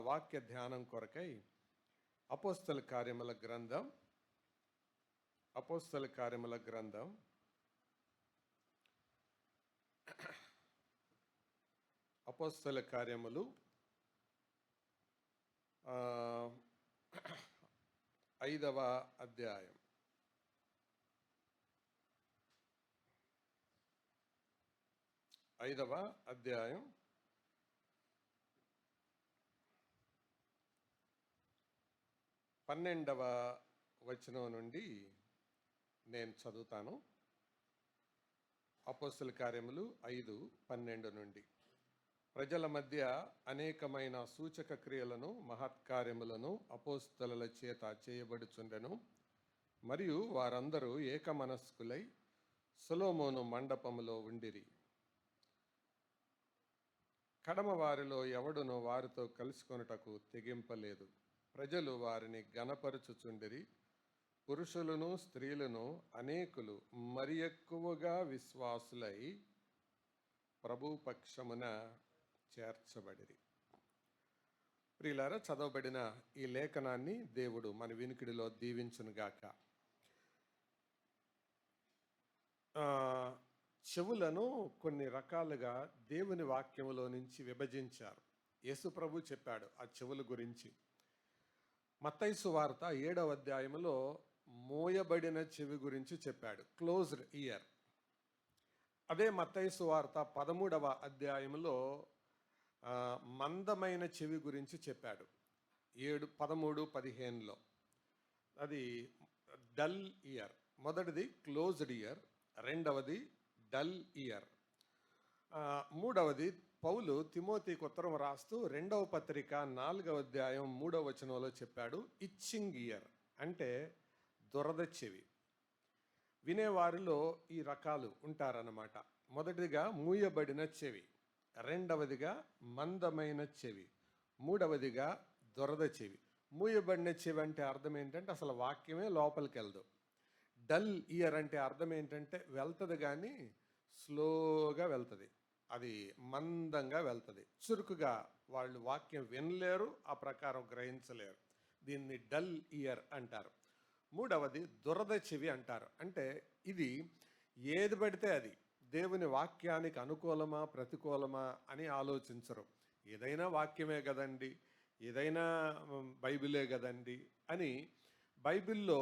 వాక్య ధ్యానం కొరకై అపోస్తల కార్యముల గ్రంథం అపోస్తల కార్యములు 5వ అధ్యాయం. ఐదవ అధ్యాయం 12వ వచనం నుండి నేను చదువుతాను. అపోస్తల కార్యములు 5:12 నుండి. ప్రజల మధ్య అనేకమైన సూచక క్రియలను మహత్కార్యములను అపోస్తలుల చేత చేయబడుచుండెను. మరియు వారందరూ ఏకమనస్కులై సొలొమోను మండపములో ఉండిరి. కడమ వారిలో ఎవడునో వారితో కలుసుకొనుటకు తెగింపలేదు. ప్రజలు వారిని గణపరచుచుండిరి. పురుషులను స్త్రీలను అనేకులు మరి ఎక్కువగా విశ్వాసులై ప్రభు పక్షమున చేర్చబడిరి. ప్రియులారా, చదవబడిన ఈ లేఖనాన్ని దేవుడు మన వినికిడిలో దీవించునుగాక. చెవులను కొన్ని రకాలుగా దేవుని వాక్యములో నుంచి విభజించారు. యేసు ప్రభు చెప్పాడు ఆ చెవుల గురించి. మత్తయి సువార్త 7వ అధ్యాయములో మోయబడిన చెవి గురించి చెప్పాడు, క్లోజ్డ్ ఇయర్. అదే మత్తయి సువార్త 13వ అధ్యాయంలో మందమైన చెవి గురించి చెప్పాడు. 7, 13, 15లో అది డల్ ఇయర్. మొదటిది క్లోజ్డ్ ఇయర్, రెండవది డల్ ఇయర్. మూడవది పౌలు తిమోతికి ఉత్తరం రాస్తూ 2వ పత్రిక 4వ అధ్యాయం 3వ వచనంలో చెప్పాడు, ఇచ్చింగ్ ఇయర్ అంటే దురద చెవి. వినేవారిలో ఈ రకాలు ఉంటారన్నమాట. మొదటిదిగా మూయబడిన చెవి, రెండవదిగా మందమైన చెవి, మూడవదిగా దురద చెవి. మూయబడిన చెవి అంటే అర్థం ఏంటంటే అసలు వాక్యమే లోపలికి వెళ్దు. డల్ ఇయర్ అంటే అర్థం ఏంటంటే వెళ్తుంది కానీ స్లోగా వెళ్తుంది, అది మందంగా వెళ్తుంది, చురుకుగా వాళ్ళు వాక్యం వినలేరు, ఆ ప్రకారం గ్రహించలేరు. దీన్ని డల్ ఇయర్ అంటారు. మూడవది దురద చెవి అంటారు. అంటే ఇది ఏది పడితే అది దేవుని వాక్యానికి అనుకూలమా ప్రతికూలమా అని ఆలోచించరు. ఏదైనా వాక్యమే కదండి, ఏదైనా బైబిలే కదండి అని బైబిల్లో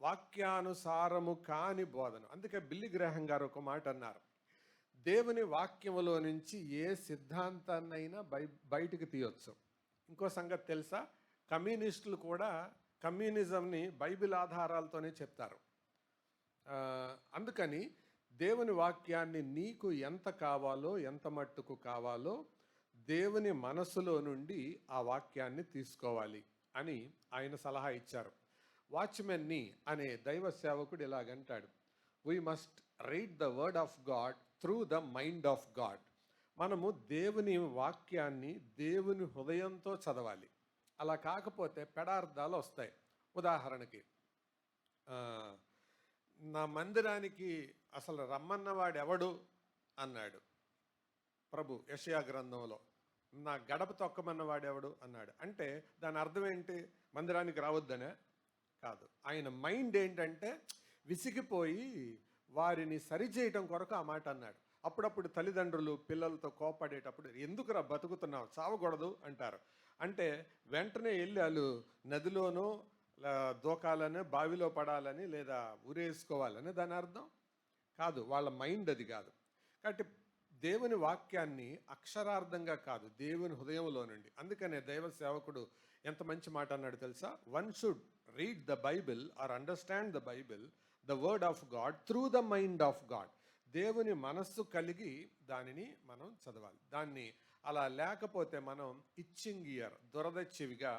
వాక్యానుసారము కాని బోధన. అందుకే బిల్లీ గ్రాహం గారు ఒక మాట అన్నారు, దేవుని వాక్యములో నుంచి ఏ సిద్ధాంతాన్నైనా బయటికి తీయొచ్చు. ఇంకో సంగతి తెలుసా, కమ్యూనిస్టులు కూడా కమ్యూనిజంని బైబిల్ ఆధారాలతోనే చెప్తారు. అందుకని దేవుని వాక్యాన్ని నీకు ఎంత కావాలో, ఎంత మట్టుకు కావాలో దేవుని మనసులో నుండి ఆ వాక్యాన్ని తీసుకోవాలి అని ఆయన సలహా ఇచ్చారు. వాచ్మెన్ని అనే దైవ సేవకుడు ఇలాగంటాడు, we must read the word of God through the mind of God. మనము దేవుని వాక్యాన్ని దేవుని హృదయంతో చదవాలి. అలా కాకపోతే పెడార్థాలు వస్తాయి. ఉదాహరణకి, నా మందిరానికి అసలు రమ్మన్నవాడు ఎవడు అన్నాడు ప్రభు యెషయా గ్రంథంలో. నా గడప తొక్కమన్నవాడు ఎవడు అన్నాడు. అంటే దాని అర్థం ఏంటి? మందిరానికి రావద్దనే కాదు. ఆయన మైండ్ ఏంటంటే విసిగిపోయి వారిని సరిచేయటం కొరకు ఆ మాట అన్నాడు. అప్పుడప్పుడు తల్లిదండ్రులు పిల్లలతో కోపడేటప్పుడు ఎందుకురా బతుకుతున్నావు, చావకూడదు అంటారు. అంటే వెంటనే వెళ్ళి వాళ్ళు నదిలోనో దూకాలని, బావిలో పడాలని, లేదా ఉరేసుకోవాలని దాని అర్థం కాదు. వాళ్ళ మైండ్ అది కాదు. కాబట్టి దేవుని వాక్యాన్ని అక్షరార్థంగా కాదు, దేవుని హృదయంలో నుండి. అందుకనే దైవ సేవకుడు ఎంత మంచి మాట అన్నాడు తెలుసా, one should read the Bible or understand the Bible, the word of God through the mind of God. దేవుని మనస్సు కలిగి దానిని మనం చదవాలి. దాన్ని అలా లేకపోతే మనం ఇచ్చింగ్ ఇయర్, దురద చెవిగా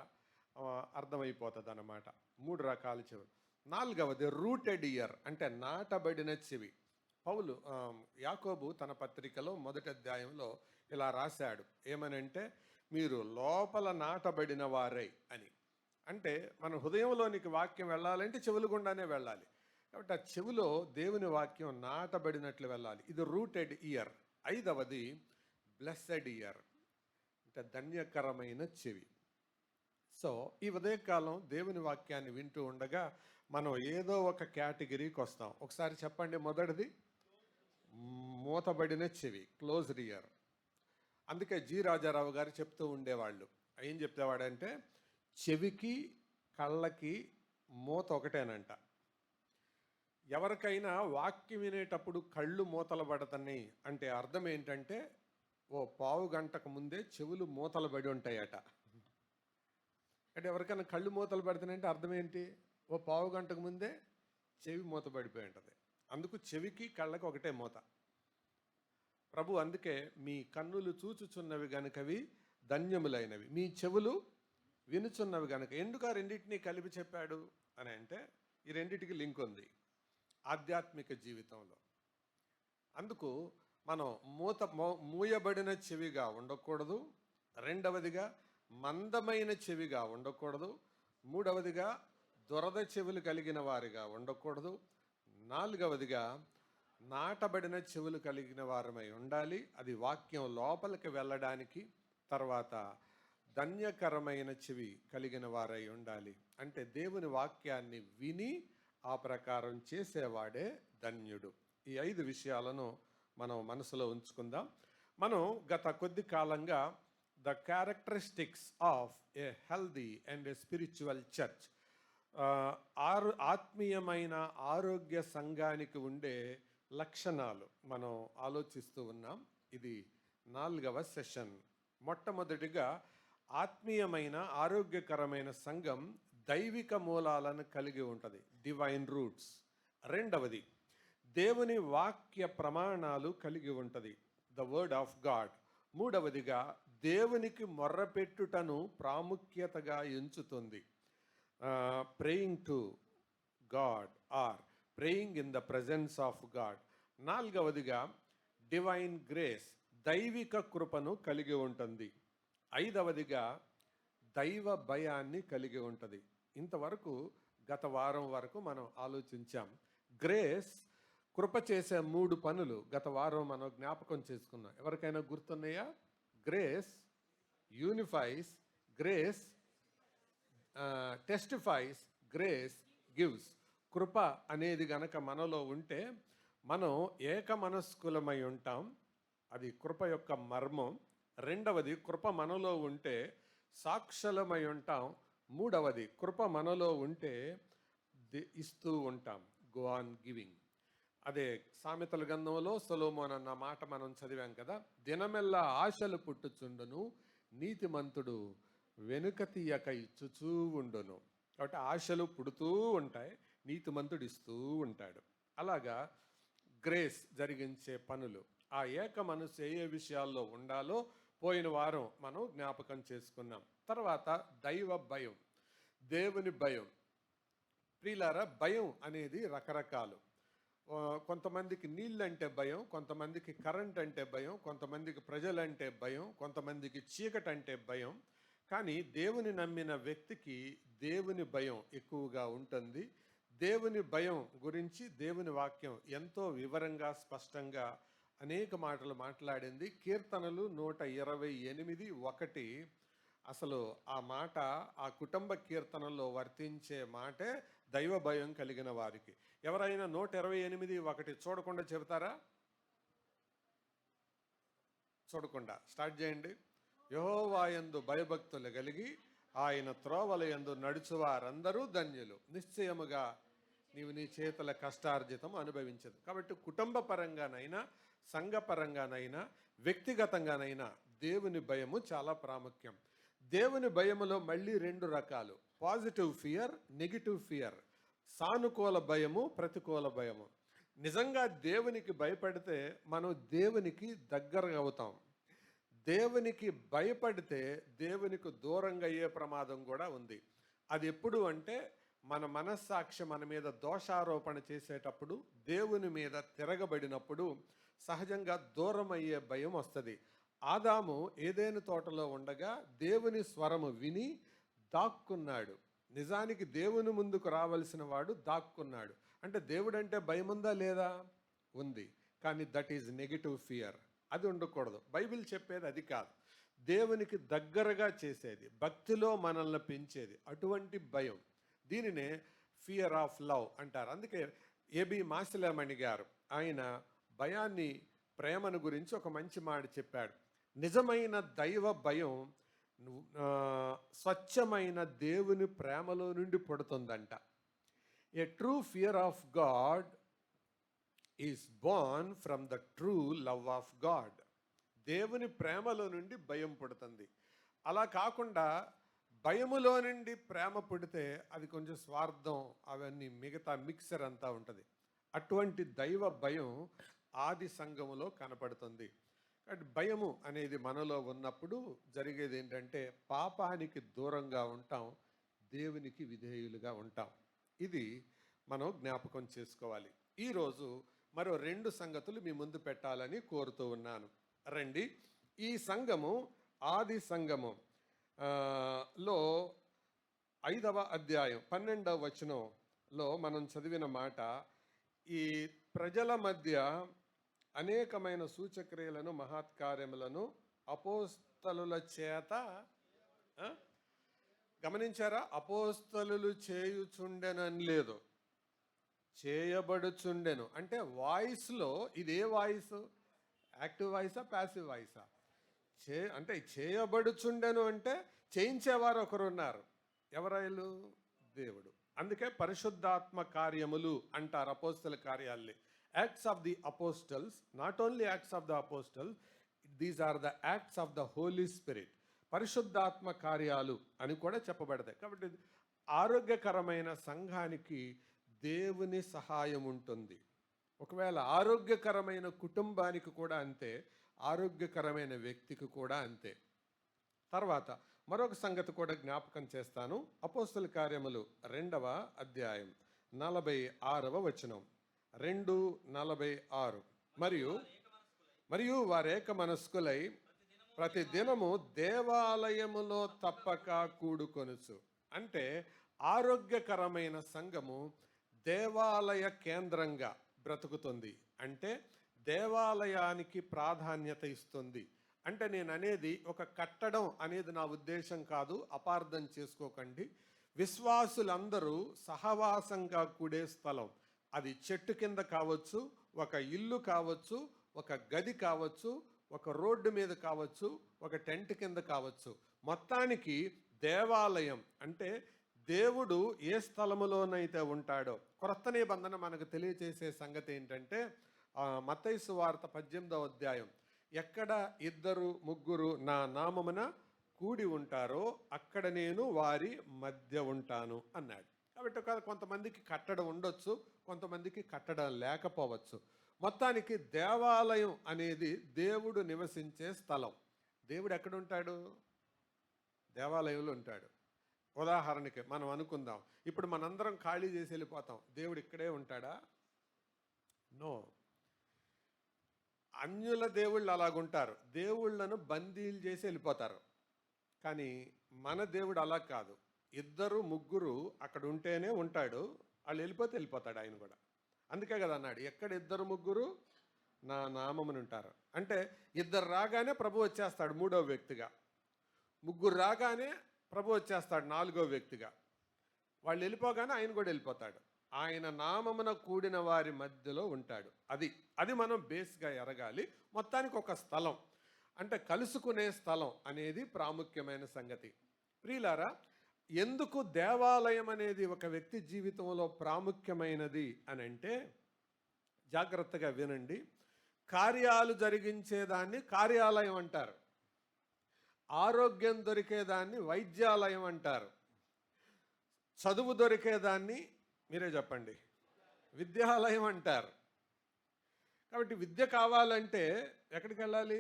అర్థమైపోతుంది అన్నమాట. 3 రకాల చెవి. 4వది రూటెడ్ ఇయర్ అంటే నాటబడిన చెవి. పౌలు యాకోబు తన పత్రికలో 1వ అధ్యాయంలో ఇలా రాశాడు, ఏమనంటే మీరు లోపల నాటబడిన వారై అని. అంటే మన హృదయంలోనికి వాక్యం వెళ్ళాలంటే చెవుల గుండానే వెళ్ళాలి. కాబట్టి ఆ చెవిలో దేవుని వాక్యం నాటబడినట్లు వెళ్ళాలి. ఇది రూటెడ్ ఇయర్. 5వది బ్లెస్సెడ్ ఇయర్ అంటే ధన్యకరమైన చెవి. సో ఈ ఉదయకాలం దేవుని వాక్యాన్ని వింటూ ఉండగా మనం ఏదో ఒక కేటగిరీకి వస్తాం. ఒకసారి చెప్పండి. మొదటిది మూతబడిన చెవి, క్లోజ్డ్ ఇయర్. అందుకే జి రాజారావు గారు చెప్తూ ఉండేవాళ్ళు. ఏం చెప్తేవాడంటే చెవికి కళ్ళకి మూత ఒకటేనంట. ఎవరికైనా వాక్యం వినేటప్పుడు కళ్ళు మూతలు పడతాయి అంటే అర్థం ఏంటంటే ఓ పావు గంటకు ముందే చెవులు మూతలు పడి ఉంటాయట. అంటే ఎవరికైనా కళ్ళు మూతలు పడుతున్నాయంటే అర్థం ఏంటి? ఓ పావు గంటకు ముందే చెవి మూత పడిపోయి ఉంటుంది. అందుకు చెవికి కళ్ళకి ఒకటే మూత. ప్రభు అందుకే మీ కన్నులు చూచుచున్నవి గనుకవి ధన్యములైనవి, మీ చెవులు వినుచున్నవి గనుక. ఎందుకు ఆ రెండింటినీ కలిపి చెప్పాడు అని అంటే ఈ రెండింటికి లింక్ ఉంది ఆధ్యాత్మిక జీవితంలో. అందుకు మనం మూయబడిన చెవిగా ఉండకూడదు. రెండవదిగా మందమైన చెవిగా ఉండకూడదు. మూడవదిగా దురద చెవులు కలిగిన వారిగా ఉండకూడదు. నాలుగవదిగా నాటబడిన చెవులు కలిగిన వారమై ఉండాలి. అది వాక్యం లోపలికి వెళ్ళడానికి. తర్వాత ధన్యకరమైన చెవి కలిగిన వారై ఉండాలి. అంటే దేవుని వాక్యాన్ని విని ఆ ప్రకారం చేసేవాడే ధన్యుడు. ఈ 5 విషయాలను మనం మనసులో ఉంచుకుందాం. మనం గత కొద్ది కాలంగా the characteristics of A healthy and a spiritual church, ఆత్మీయమైన ఆరోగ్య సంఘానికి ఉండే లక్షణాలు మనం ఆలోచిస్తూ ఉన్నాం. ఇది 4వ సెషన్. మొట్టమొదటిగా ఆత్మీయమైన ఆరోగ్యకరమైన సంఘం దైవిక మూలాలను కలిగి ఉంటుంది, డివైన్ రూట్స్. రెండవది దేవుని వాక్య ప్రమాణాలు కలిగి ఉంటుంది, ద వర్డ్ ఆఫ్ గాడ్. మూడవదిగా దేవునికి మొర్రపెట్టుటను ప్రాముఖ్యతగా ఎంచుతుంది, praying to God or praying in the presence of God. నాలుగవదిగా డివైన్ గ్రేస్, దైవిక కృపను కలిగి ఉంటుంది. ఐదవదిగా దైవ భయాన్ని కలిగి ఉంటుంది. ఇంతవరకు గత వారం వరకు మనం ఆలోచించాం. గ్రేస్ కృప చేసే 3 పనులు గత వారం మనం జ్ఞాపకం చేసుకున్నాం. ఎవరికైనా గుర్తున్నాయా? Grace unifies, grace testifies, grace gives. కృప అనేది గనక మనలో ఉంటే మనం ఏక మనస్కులమై ఉంటాం. అది కృప యొక్క మర్మం. రెండవది కృప మనలో ఉంటే సాక్షులమై ఉంటాం. మూడవది కృప మనలో ఉంటే ఇస్తూ ఉంటాం, గో ఆన్ గివింగ్. అదే సామెతల గ్రంథంలో సొలొమోను అన్న మాట మనం చదివాం కదా, దినమెల్లా ఆశలు పుట్టుచుండును, నీతిమంతుడు వెనుక తీయక ఇచ్చుచూ ఉండును. కాబట్టి ఆశలు పుడుతూ ఉంటాయి, నీతిమంతుడు ఇస్తూ ఉంటాడు. అలాగా గ్రేస్ జరిగించే పనులు, ఆ ఏక మనసు ఏ విషయాల్లో ఉండాలో పోయిన వారం మనం జ్ఞాపకం చేసుకున్నాం. తర్వాత దైవ భయం, దేవుని భయం. ప్రియులారా, భయం అనేది రకరకాలు. కొంతమందికి నీళ్ళంటే భయం, కొంతమందికి కరెంట్ అంటే భయం, కొంతమందికి ప్రజలంటే భయం, కొంతమందికి చీకటి అంటే భయం. కానీ దేవుని నమ్మిన వ్యక్తికి దేవుని భయం ఎక్కువగా ఉంటుంది. దేవుని భయం గురించి దేవుని వాక్యం ఎంతో వివరంగా స్పష్టంగా అనేక మాటలు మాట్లాడింది. కీర్తనలు 128:1 అసలు ఆ మాట ఆ కుటుంబ కీర్తనలో వర్తించే మాటే దైవ భయం కలిగిన వారికి. ఎవరైనా 128:1 చూడకుండా చెబుతారా? చూడకుండా స్టార్ట్ చేయండి. యెహోవాయందు భయభక్తులు కలిగి ఆయన త్రోవలయందు నడుచువారందరూ ధన్యులు, నిశ్చయముగా నీవు నీ చేతుల కష్టార్జితం అనుభవించదు. కాబట్టి కుటుంబ పరంగానైనా సంఘపరంగానైనా వ్యక్తిగతంగానైనా దేవుని భయము చాలా ప్రాముఖ్యం. దేవుని భయములో మళ్ళీ 2 రకాలు, పాజిటివ్ ఫియర్, నెగిటివ్ ఫియర్. సానుకూల భయము, ప్రతికూల భయము. నిజంగా దేవునికి భయపడితే మనం దేవునికి దగ్గరగా అవుతాం. దేవునికి భయపడితే దేవునికి దూరంగా అయ్యే ప్రమాదం కూడా ఉంది. అది ఎప్పుడు అంటే మన మనస్సాక్షి మన మీద దోషారోపణ చేసేటప్పుడు, దేవుని మీద తిరగబడినప్పుడు సహజంగా దూరం అయ్యే భయం వస్తుంది. ఆదాము ఏదెను తోటలో ఉండగా దేవుని స్వరము విని దాక్కున్నాడు. నిజానికి దేవుని ముందుకు రావలసిన వాడు దాక్కున్నాడు. అంటే దేవుడంటే భయం ఉందా లేదా? ఉంది. కానీ దట్ ఈజ్ నెగిటివ్ ఫియర్. అది ఉండకూడదు. బైబిల్ చెప్పేది అది కాదు. దేవునికి దగ్గరగా చేసేది, భక్తిలో మనల్ని పెంచేది అటువంటి భయం. దీనినే ఫియర్ ఆఫ్ లవ్ అంటారు. అందుకే ఏబి మాసిలమణి గారు ఆయన భయాన్ని, ప్రేమను గురించి ఒక మంచి మాట చెప్పాడు. నిజమైన దైవ భయం స్వచ్ఛమైన దేవుని ప్రేమలో నుండి పుడుతుందంట. A true fear of God is born from the true love of God. దేవుని ప్రేమలో నుండి భయం పుడుతుంది. అలా కాకుండా భయములో నుండి ప్రేమ పుడితే అది కొంచెం స్వార్థం, అవన్నీ మిగతా మిక్సర్ అంతా ఉంటుంది. అటువంటి దైవ భయం ఆది సంఘములో కనపడుతుంది. కాబట్టి భయము అనేది మనలో ఉన్నప్పుడు జరిగేది ఏంటంటే పాపానికి దూరంగా ఉంటాం, దేవునికి విధేయులుగా ఉంటాం. ఇది మనం జ్ఞాపకం చేసుకోవాలి. ఈరోజు మరో 2 సంగతులు మీ ముందు పెట్టాలని కోరుతూ ఉన్నాను. రండి. ఈ సంఘము ఆది సంఘము లో 5వ అధ్యాయం 12వ వచనంలో మనం చదివిన మాట, ఈ ప్రజల మధ్య అనేకమైన సూచక్రియలను మహత్కార్యములను అపోస్తలుల చేత గమనించారా? అపోస్తలులు చేయుచుండెనని లేదు, చేయబడుచుండెను. అంటే వాయిస్లో ఇదే వాయిస్ యాక్టివ్ వాయిసా, ప్యాసివ్ వాయిసా? అంటే చేయబడుచుండెను అంటే చేయించేవారు ఒకరు ఉన్నారు. ఎవరైలు? దేవుడు. అందుకే పరిశుద్ధాత్మ కార్యములు అంటారు అపోస్తల కార్యాల్ని. Acts of the apostles, not only acts of the apostles, these are the acts of the Holy Spirit. పరిశుద్ధాత్మ కార్యాలు అని కూడా చెప్పబడతాయి. కాబట్టి ఆరోగ్యకరమైన సంఘానికి దేవుని సహాయం ఉంటుంది. ఒకవేళ ఆరోగ్యకరమైన కుటుంబానికి కూడా అంతే, ఆరోగ్యకరమైన వ్యక్తికి కూడా అంతే. తర్వాత మరొక సంగతి కూడా జ్ఞాపకం చేస్తాను. అపోస్తల కార్యములు 2వ అధ్యాయం 46వ వచనం. 2:46. మరియు వారేక మనస్కులై ప్రతి దినము దేవాలయములో తప్పక కూడుకొనుచు. అంటే ఆరోగ్యకరమైన సంఘము దేవాలయ కేంద్రంగా బ్రతుకుతుంది. అంటే దేవాలయానికి ప్రాధాన్యత ఇస్తుంది. అంటే నేను అనేది ఒక కట్టడం అనేది నా ఉద్దేశం కాదు, అపార్థం చేసుకోకండి. విశ్వాసులందరూ సహవాసంగా కూడే స్థలం. అది చెట్టు కింద కావచ్చు, ఒక ఇల్లు కావచ్చు, ఒక గది కావచ్చు, ఒక రోడ్డు మీద కావచ్చు, ఒక టెంట్ కింద కావచ్చు. మొత్తానికి దేవాలయం అంటే దేవుడు ఏ స్థలములోనైతే ఉంటాడో. క్రొత్త నిబంధన మనకు తెలియచేసే సంగతి ఏంటంటే మత్తయి సువార్త 18వ అధ్యాయం, ఎక్కడ 2-3 నా నామమున కూడి ఉంటారో అక్కడ నేను వారి మధ్య ఉంటాను అన్నాడు. కాబట్టి కొంతమందికి కట్టడం ఉండొచ్చు, కొంతమందికి కట్టడం లేకపోవచ్చు. మొత్తానికి దేవాలయం అనేది దేవుడు నివసించే స్థలం. దేవుడు ఎక్కడుంటాడు? దేవాలయంలో ఉంటాడు. ఉదాహరణకి మనం అనుకుందాం, ఇప్పుడు మనందరం ఖాళీ చేసి వెళ్ళిపోతాం, దేవుడు ఇక్కడే ఉంటాడా? నో. అన్యుల దేవుళ్ళు అలాగుంటారు, దేవుళ్లను బందీలు చేసి వెళ్ళిపోతారు. కానీ మన దేవుడు అలా కాదు. 2-3 అక్కడ ఉంటేనే ఉంటాడు, వాళ్ళు వెళ్ళిపోతే వెళ్ళిపోతాడు ఆయన కూడా. అందుకే కదా అన్నాడు, ఎక్కడ 2-3 నా నామమును ఉంటారు. అంటే 2 రాగానే ప్రభు వచ్చేస్తాడు 3వ వ్యక్తిగా, 3 రాగానే ప్రభు వచ్చేస్తాడు 4వ వ్యక్తిగా, వాళ్ళు వెళ్ళిపోగానే ఆయన కూడా వెళ్ళిపోతాడు. ఆయన నామమున కూడిన వారి మధ్యలో ఉంటాడు. అది మనం బేస్గా ఎరగాలి. మొత్తానికి ఒక స్థలం అంటే కలుసుకునే స్థలం అనేది ప్రాముఖ్యమైన సంగతి. ప్రియులారా, ఎందుకు దేవాలయం అనేది ఒక వ్యక్తి జీవితంలో ప్రాముఖ్యమైనది అని అంటే, జాగ్రత్తగా వినండి. కార్యాలు జరిగించేదాన్ని కార్యాలయం అంటారు, ఆరోగ్యం దొరికేదాన్ని వైద్యాలయం అంటారు, చదువు దొరికేదాన్ని మీరే చెప్పండి విద్యాలయం అంటారు. కాబట్టి విద్య కావాలంటే ఎక్కడికి వెళ్ళాలి?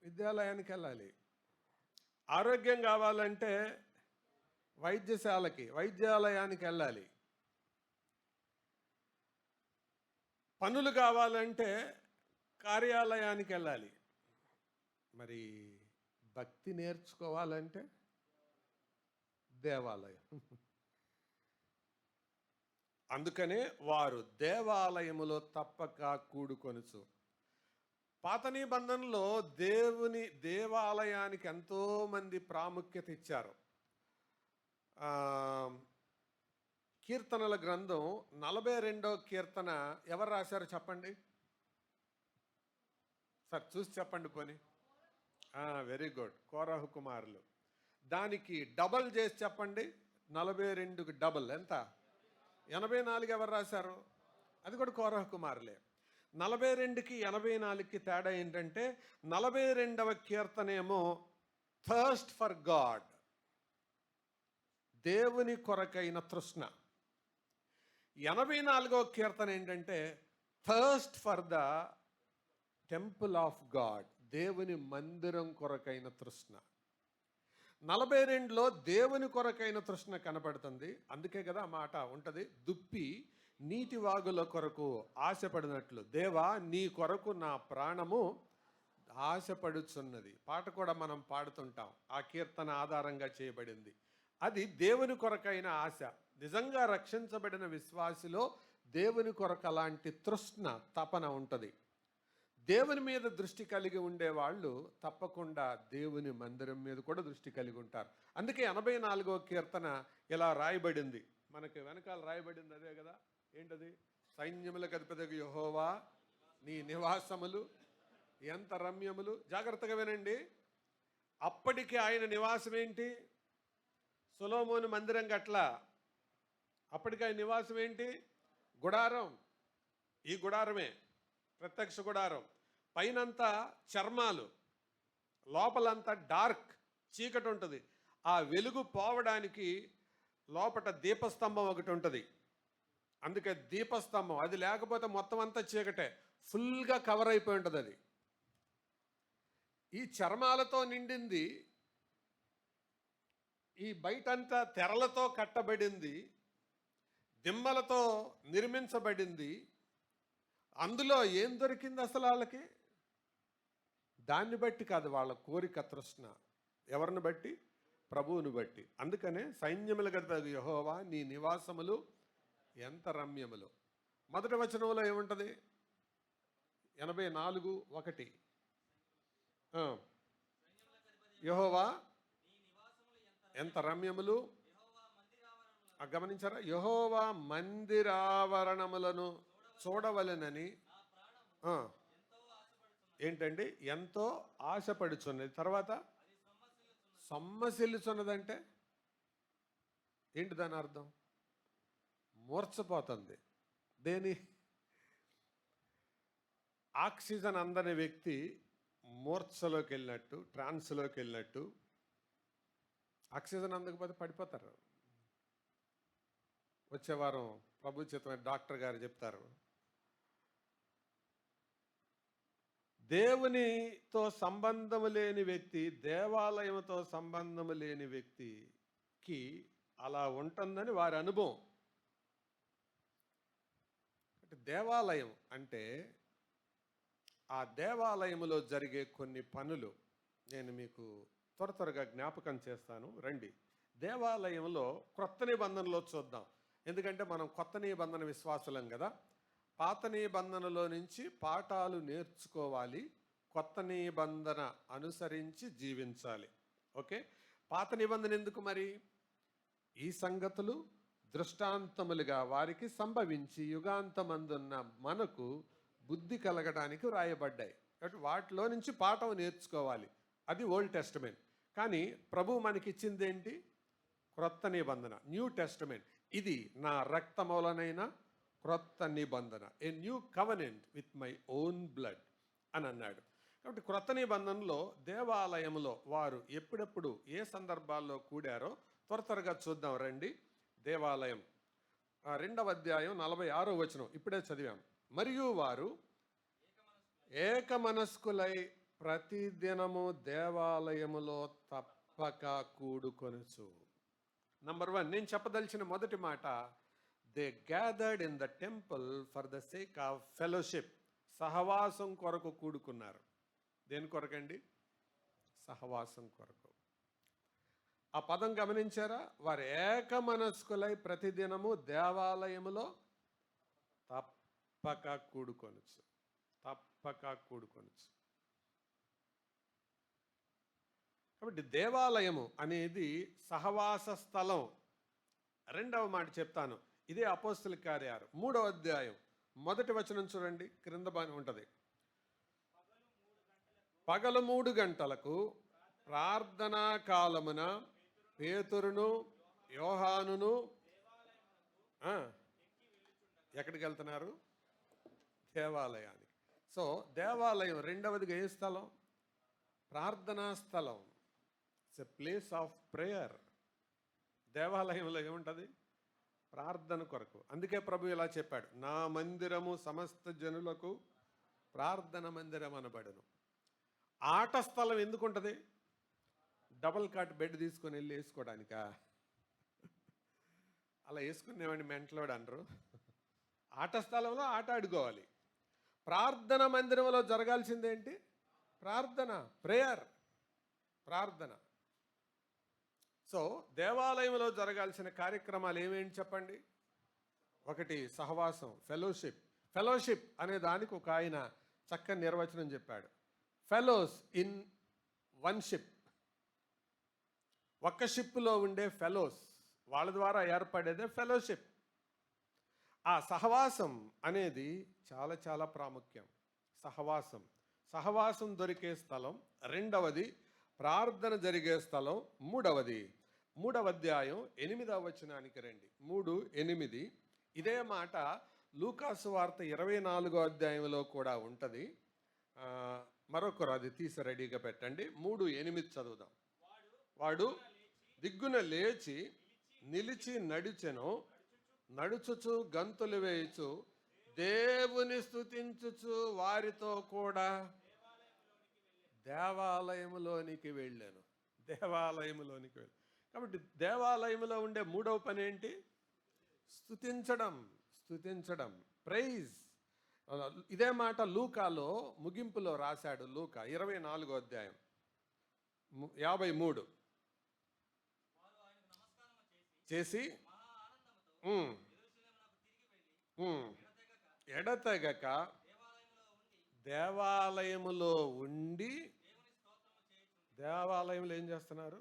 విద్యాలయానికి వెళ్ళాలి. ఆరోగ్యం కావాలంటే వైద్యాలయానికి వెళ్ళాలి. పనులు కావాలంటే కార్యాలయానికి వెళ్ళాలి. మరి భక్తి నేర్చుకోవాలంటే దేవాలయం. అందుకనే వారు దేవాలయములో తప్పక కూడుకొనుచు. పాత నిబంధనలో దేవాలయానికి ఎంతో మంది ప్రాముఖ్యత ఇచ్చారు. ఆ, కీర్తనల గ్రంథం 42వ కీర్తన ఎవరు రాశారు చెప్పండి సార్, చూసి చెప్పండి పోని. వెరీ గుడ్, కోరహు కుమారులు. దానికి డబల్ చేసి చెప్పండి. 42కి డబల్ ఎంత? 84 ఎవరు రాశారు? అది కూడా కోరహు కుమారులే. 42కి 84కి తేడా ఏంటంటే 42వ కీర్తనేమో థర్స్ట్ ఫర్ గాడ్, దేవుని కొరకైన తృష్ణ. 84వ కీర్తన ఏంటంటే thirst for the temple of God, దేవుని మందిరం కొరకైన తృష్ణ. 42లో దేవుని కొరకైన తృష్ణ కనపడుతుంది. అందుకే కదా ఆ మాట ఉంటుంది, దుప్పి నీటి వాగుల కొరకు ఆశపడినట్లు దేవా నీ కొరకు నా ప్రాణము ఆశపడుచున్నది. పాట కూడా మనం పాడుతుంటాం, ఆ కీర్తన ఆధారంగా చేయబడింది. అది దేవుని కొరకైన ఆశ. నిజంగా రక్షించబడిన విశ్వాసిలో దేవుని కొరకు అలాంటి తృష్ణ, తపన ఉంటుంది. దేవుని మీద దృష్టి కలిగి ఉండేవాళ్ళు తప్పకుండా దేవుని మందిరం మీద కూడా దృష్టి కలిగి ఉంటారు. అందుకే 84వ కీర్తన ఇలా రాయబడింది, మనకి వెనకాల రాయబడింది అదే కదా. ఏంటది? సైన్యములకు అధిపతియగు యెహోవా నీ నివాసములు ఎంత రమ్యములు. జాగ్రత్తగా వినండి. అప్పటికి ఆయన నివాసం ఏంటి? సొలొమోను మందిరం గట్ల. అప్పటికి ఆయన నివాసం ఏంటి? గుడారం. ఈ గుడారమే ప్రత్యక్ష గుడారం. పైనంతా చర్మాలు, లోపలంతా డార్క్ చీకటి ఉంటుంది. ఆ వెలుగు పోవడానికి లోపట దీపస్తంభం ఒకటి ఉంటుంది. అందుకే దీపస్తంభం, అది లేకపోతే మొత్తం అంతా చీకటే, ఫుల్గా కవర్ అయిపోయి ఉంటుంది. అది ఈ చర్మాలతో నిండింది. ఈ బయటంతా తెరలతో కట్టబడింది, దిమ్మలతో నిర్మించబడింది. అందులో ఏం దొరికింది అసలు వాళ్ళకి? దాన్ని బట్టి కాదు, వాళ్ళ కోరిక తృష్ణ. ఎవరిని బట్టి? ప్రభువుని బట్టి. అందుకనే సైన్యముల గధిపతి యెహోవా నీ నివాసములు ఎంత రమ్యములు. మొదటి వచనంలో ఏముంటుంది? 84:1 యెహోవా ఎంత రమ్యములు. గమనించారా? యెహోవా మందిరావరణములను చూడవలెనని ఏంటండి? ఎంతో ఆశపడుచున్నది. తర్వాత సొమ్మసిల్లుచున్నదంటే ఏంటి దాని అర్థం? మూర్చపోతుంది. దేని? ఆక్సిజన్ అందని వ్యక్తి మూర్ఛలోకి వెళ్ళినట్టు, ట్రాన్స్లోకి వెళ్ళినట్టు. ఆక్సిజన్ అందకపోతే పడిపోతారు. వచ్చే వారం ప్రభు చిత్తమైన డాక్టర్ గారు చెప్తారు, దేవునితో సంబంధము లేని వ్యక్తి, దేవాలయంతో సంబంధము లేని వ్యక్తికి అలా ఉంటుందని వారి అనుభవం. దేవాలయం అంటే ఆ దేవాలయంలో జరిగే కొన్ని పనులు నేను మీకు త్వరగా జ్ఞాపకం చేస్తాను. రండి. దేవాలయంలో క్రొత్త నిబంధనలో చూద్దాం. ఎందుకంటే మనం కొత్త నిబంధన విశ్వాసులం కదా. పాత నిబంధనలో నుంచి పాఠాలు నేర్చుకోవాలి, కొత్త నిబంధన అనుసరించి జీవించాలి. ఓకే, పాత నిబంధన ఎందుకు మరి? ఈ సంగతులు దృష్టాంతములుగా వారికి సంభవించి యుగాంతమందున్న మనకు బుద్ధి కలగడానికి వ్రాయబడ్డాయి. కాబట్టి వాటిలో నుంచి పాఠం నేర్చుకోవాలి. అది ఓల్డ్ టెస్టమెంట్. కానీ ప్రభు మనకిచ్చింది ఏంటి? క్రొత్త నిబంధన, న్యూ టెస్టమెంట్. ఇది నా రక్తమూలనైన క్రొత్త నిబంధన, a new covenant with my own blood అని అన్నాడు. కాబట్టి క్రొత్త నిబంధనలో దేవాలయంలో వారు ఎప్పుడెప్పుడు ఏ సందర్భాల్లో కూడారో త్వరగా చూద్దాం రండి. దేవాలయం 2వ అధ్యాయం 46వ వచనం ఇప్పుడే చదివాం. మరియు వారు ఏకమనస్కులై ప్రతిదినము దేవాలయములో తప్పక కూడుకొనుచు. నంబర్ 1, నేను చెప్పదలిచిన మొదటి మాట, they gathered in the temple for the sake of fellowship. సహవాసం కొరకు కూడుకున్నారు. దేని కొరకండి? సహవాసం కొరకు. ఆ పదం గమనించారా? వారు ఏకమనస్కులై ప్రతిదినము దేవాలయములో తప్పక కూడుకొనొచ్చు. తప్పక కూడుకొనొచ్చు. కాబట్టి దేవాలయము అనేది సహవాస స్థలం. రెండవ మాట చెప్తాను, ఇదే అపోస్తల కార్యాలు 3వ అధ్యాయం 1వ వచనం చూడండి, క్రింద బాగా ఉంటుంది. పగలు 3 గంటలకు ప్రార్థనా కాలమున పేతురును యోహానును ఎక్కడికి వెళ్తున్నారు? దేవాలయానికి. సో దేవాలయం రెండవదిగా ఏ స్థలం? ప్రార్థనా స్థలం. It's a place of prayer. దేవాలయంలో ఏముంటుంది? ప్రార్థన కొరకు. అందుకే ప్రభు ఇలా చెప్పాడు, నా మందిరము సమస్త జనులకు ప్రార్థన మందిరం అనబడును. ఆట స్థలం ఎందుకు ఉంటుంది? డబల్ కాట్ బెడ్ తీసుకొని వెళ్ళి వేసుకోవడానికా? అలా వేసుకునేవాడిని మెంటలోడు అనరు. ఆట స్థలంలో ఆట ఆడుకోవాలి. ప్రార్థన మందిరంలో జరగాల్సిందేంటి? ప్రార్థన, ప్రేయర్, ప్రార్థన. సో దేవాలయంలో జరగాల్సిన కార్యక్రమాలు ఏమేంటి చెప్పండి? ఒకటి సహవాసం, ఫెలోషిప్. ఫెలోషిప్ అనే దానికి ఒక ఆయన చక్కని నిర్వచనం చెప్పాడు. Fellows in one ship. ఒక్క షిప్లో ఉండే ఫెలోస్, వాళ్ళ ద్వారా ఏర్పడేదే ఫెలోషిప్. ఆ సహవాసం అనేది చాలా చాలా ప్రాముఖ్యం. సహవాసం, సహవాసం దొరికే స్థలం. రెండవది ప్రార్థన జరిగే స్థలం. మూడవది 3వ అధ్యాయం 8వ వచనానికి రండి. 3:8. ఇదే మాట లూకాసు వార్త 24వ అధ్యాయంలో కూడా ఉంటుంది. మరొకరు అది తీసి రెడీగా పెట్టండి. 3:8 చదువుదాం. వాడు దిగ్గున లేచి నిలిచి నడిచెను, నడుచుచు గంతులు వేయుచు దేవుని స్తుతించుచు వారితో కూడా దేవాలయములోనికి వెళ్ళాను. దేవాలయములోనికి వెళ్ళాను. కాబట్టి దేవాలయంలో ఉండే 3వ పని ఏంటి? స్తుతించడం. స్తుతించడం, ప్రైజ్. ఇదే మాట లూకాలో ముగింపులో రాశాడు. లూకా 24వ అధ్యాయం 53 చేసి ఎడతెగక దేవాలయములో ఉండి, దేవాలయంలో ఏం చేస్తున్నారు?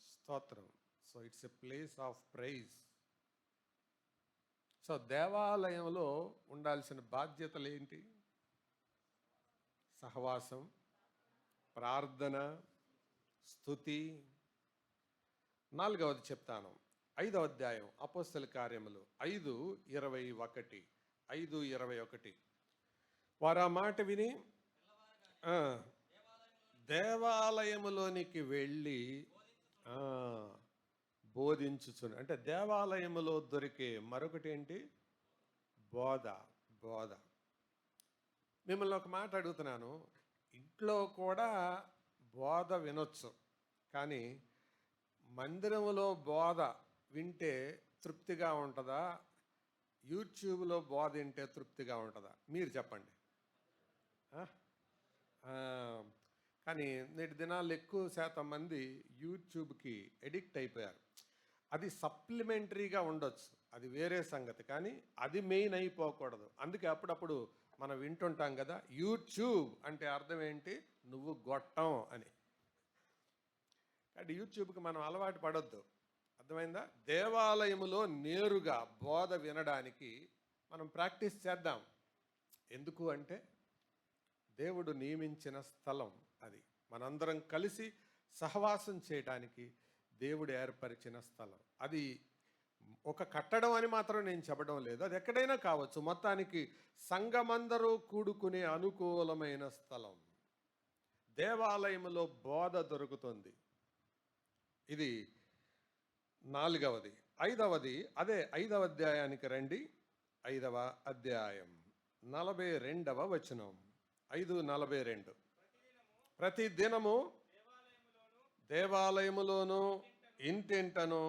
స్తోత్రం. So it's a place of praise. So దేవాలయంలో ఉండాల్సిన బాధ్యతలు ఏంటి? సహవాసం, ప్రార్థన, స్తుతి. 4వది చెప్తాను. 5వ అధ్యాయం అపోస్తల కార్యములు 5:21. 5:21. వారు ఆ మాట విని దేవాలయములోనికి వెళ్ళి బోధించుచును. అంటే దేవాలయములో దొరికే మరొకటి ఏంటి? బోధ. బోధ. మిమ్మల్ని ఒక మాట అడుగుతున్నాను. ఇంట్లో కూడా బోధ వినొచ్చు, కానీ మందిరంలో బోధ వింటే తృప్తిగా ఉంటుందా? యూట్యూబ్లో బోధ వింటే తృప్తిగా ఉంటుందా? మీరు చెప్పండి. కానీ నేటి దినాల్లో ఎక్కువ శాతం మంది యూట్యూబ్కి ఎడిక్ట్ అయిపోయారు. అది సప్లిమెంటరీగా ఉండొచ్చు, అది వేరే సంగతి, కానీ అది మెయిన్ అయిపోకూడదు. అందుకే అప్పుడప్పుడు మనం వింటుంటాం కదా, యూట్యూబ్ అంటే అర్థం ఏంటి? నువ్వు గొట్టం అని. కాబట్టి యూట్యూబ్కి మనం అలవాటు పడొద్దు. అర్థమైందా? దేవాలయములో నేరుగా బోధ వినడానికి మనం ప్రాక్టీస్ చేద్దాం. ఎందుకు అంటే దేవుడు నియమించిన స్థలం అది. మనందరం కలిసి సహవాసం చేయడానికి దేవుడు ఏర్పరిచిన స్థలం అది. ఒక కట్టడం అని మాత్రం నేను చెప్పడం లేదు, అది ఎక్కడైనా కావచ్చు. మొత్తానికి సంఘమందరూ కూడుకునే అనుకూలమైన స్థలం. దేవాలయంలో బోధ దొరుకుతుంది. ఇది 4వది. 5వది అదే 5వ అధ్యాయానికి రండి. 5వ అధ్యాయం 42వ వచనం. 5:42. ప్రతి దినము దేవాలయములోను ఇంటింటను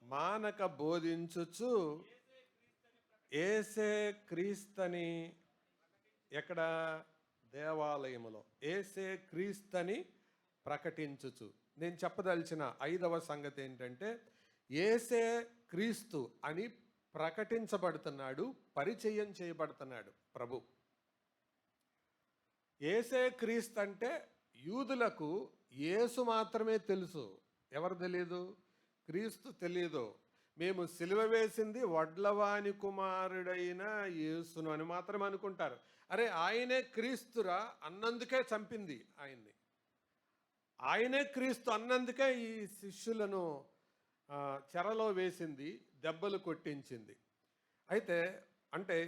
మానక బోధించుచు యేసే క్రీస్తని. ఎక్కడ? దేవాలయములో యేసే క్రీస్తని ప్రకటించుచు. నేను చెప్పదలిచిన 5వ సంగతి ఏంటంటే, యేసే క్రీస్తు అని ప్రకటించబడుతున్నాడు, పరిచయం చేయబడుతున్నాడు ప్రభు. యేసే క్రీస్తు అంటే యూదులకు యేసు మాత్రమే తెలుసు. ఎవరు తెలియదు? క్రీస్తు తెలియదు. మేము సిలువ వేసింది వడ్లవాని కుమారుడైన యేసును అని మాత్రమే అనుకుంటారు. అరే ఆయనే క్రీస్తురా అన్నందుకే చంపింది ఆయన్ని. ఆయనే క్రీస్తు అన్నందుకే ఈ శిష్యులను చెరలో వేసింది, దెబ్బలు కొట్టించింది. అయితే అంటే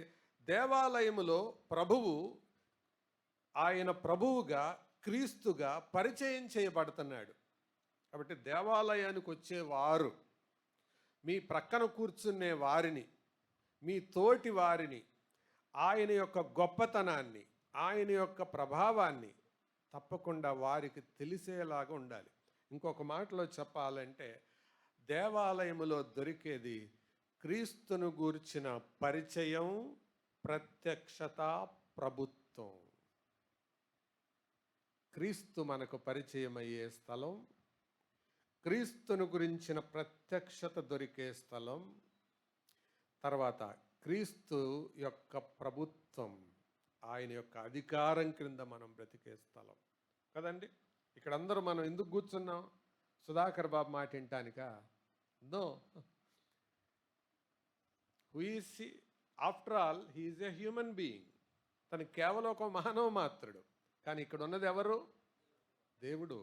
దేవాలయములో ప్రభువు ఆయన ప్రభువుగా క్రీస్తుగా పరిచయం చేయబడుతున్నాడు. కాబట్టి దేవాలయానికి వచ్చేవారు, మీ ప్రక్కన కూర్చునే వారిని, మీ తోటి వారిని ఆయన యొక్క గొప్పతనాన్ని, ఆయన యొక్క ప్రభావాన్ని తప్పకుండా వారికి తెలిసేలాగా ఉండాలి. ఇంకొక మాటలో చెప్పాలంటే దేవాలయములో దొరికేది క్రీస్తును గూర్చిన పరిచయం, ప్రత్యక్షత, ప్రభుత్వం. క్రీస్తు మనకు పరిచయం అయ్యే స్థలం, క్రీస్తును గురించిన ప్రత్యక్షత దొరికే స్థలం, తర్వాత క్రీస్తు యొక్క ప్రభుత్వం, ఆయన యొక్క అధికారం క్రింద మనం బ్రతికే స్థలం కదండి. ఇక్కడ అందరూ మనం ఎందుకు కూర్చున్నాం? సుధాకర్ బాబు మాట వినటానికా? No. Who is he? After all he is a human being. తను కేవలం ఒక మానవ మాత్రుడు. కానీ ఇక్కడ ఉన్నది ఎవరు? దేవుడు,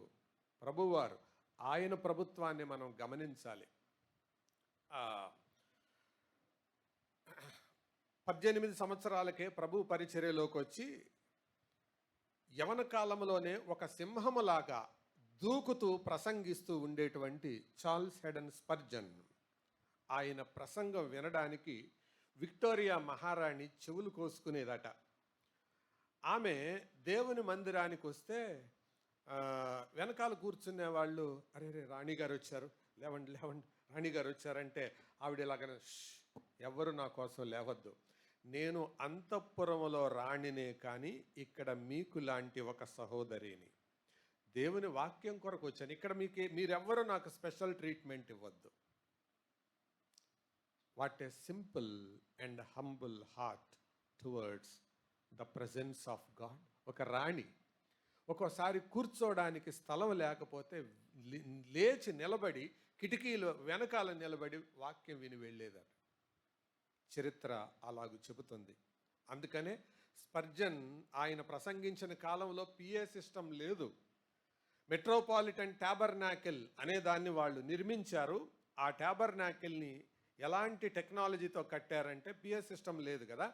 ప్రభువారు. ఆయన ప్రభుత్వాన్ని మనం గమనించాలి. 18 సంవత్సరాలకే ప్రభు పరిచర్యలోకి వచ్చి యవన కాలంలోనే ఒక సింహములాగా దూకుతూ ప్రసంగిస్తూ ఉండేటువంటి చార్ల్స్ హెడన్ స్పర్జన్, ఆయన ప్రసంగం వినడానికి విక్టోరియా మహారాణి చెవులు కోసుకునేదట. ఆమె దేవుని మందిరానికి వస్తే వెనకాల కూర్చునే వాళ్ళు, అరే రే రాణిగారు వచ్చారు, లేవండి లేవండి, రాణిగారు వచ్చారంటే ఆవిడ ఇలాగ, ఎవ్వరు నా కోసం లేవద్దు, నేను అంతఃపురములో రాణినే కానీ ఇక్కడ మీకు లాంటి ఒక సహోదరిని, దేవుని వాక్యం కొరకు వచ్చాను, ఇక్కడ మీరెవ్వరూ నాకు స్పెషల్ ట్రీట్మెంట్ ఇవ్వద్దు. What a simple and humble heart towards the presence of God. ఒక రాణి ఒక్కోసారి కూర్చోడానికి స్థలం లేకపోతే లేచి నిలబడి కిటికీలు వెనకాల నిలబడి వాక్యం విని వెళ్ళేదట. చరిత్ర అలాగూ చెబుతుంది. అందుకనే స్పర్జన్ ఆయన ప్రసంగించిన కాలంలో పిఏ సిస్టమ్ లేదు. మెట్రోపాలిటన్ ట్యాబర్నాకిల్ అనే దాన్ని వాళ్ళు నిర్మించారు. ఆ ట్యాబర్నాకిల్ని ఎలాంటి టెక్నాలజీతో కట్టారంటే పిఏ సిస్టమ్ లేదు కదా,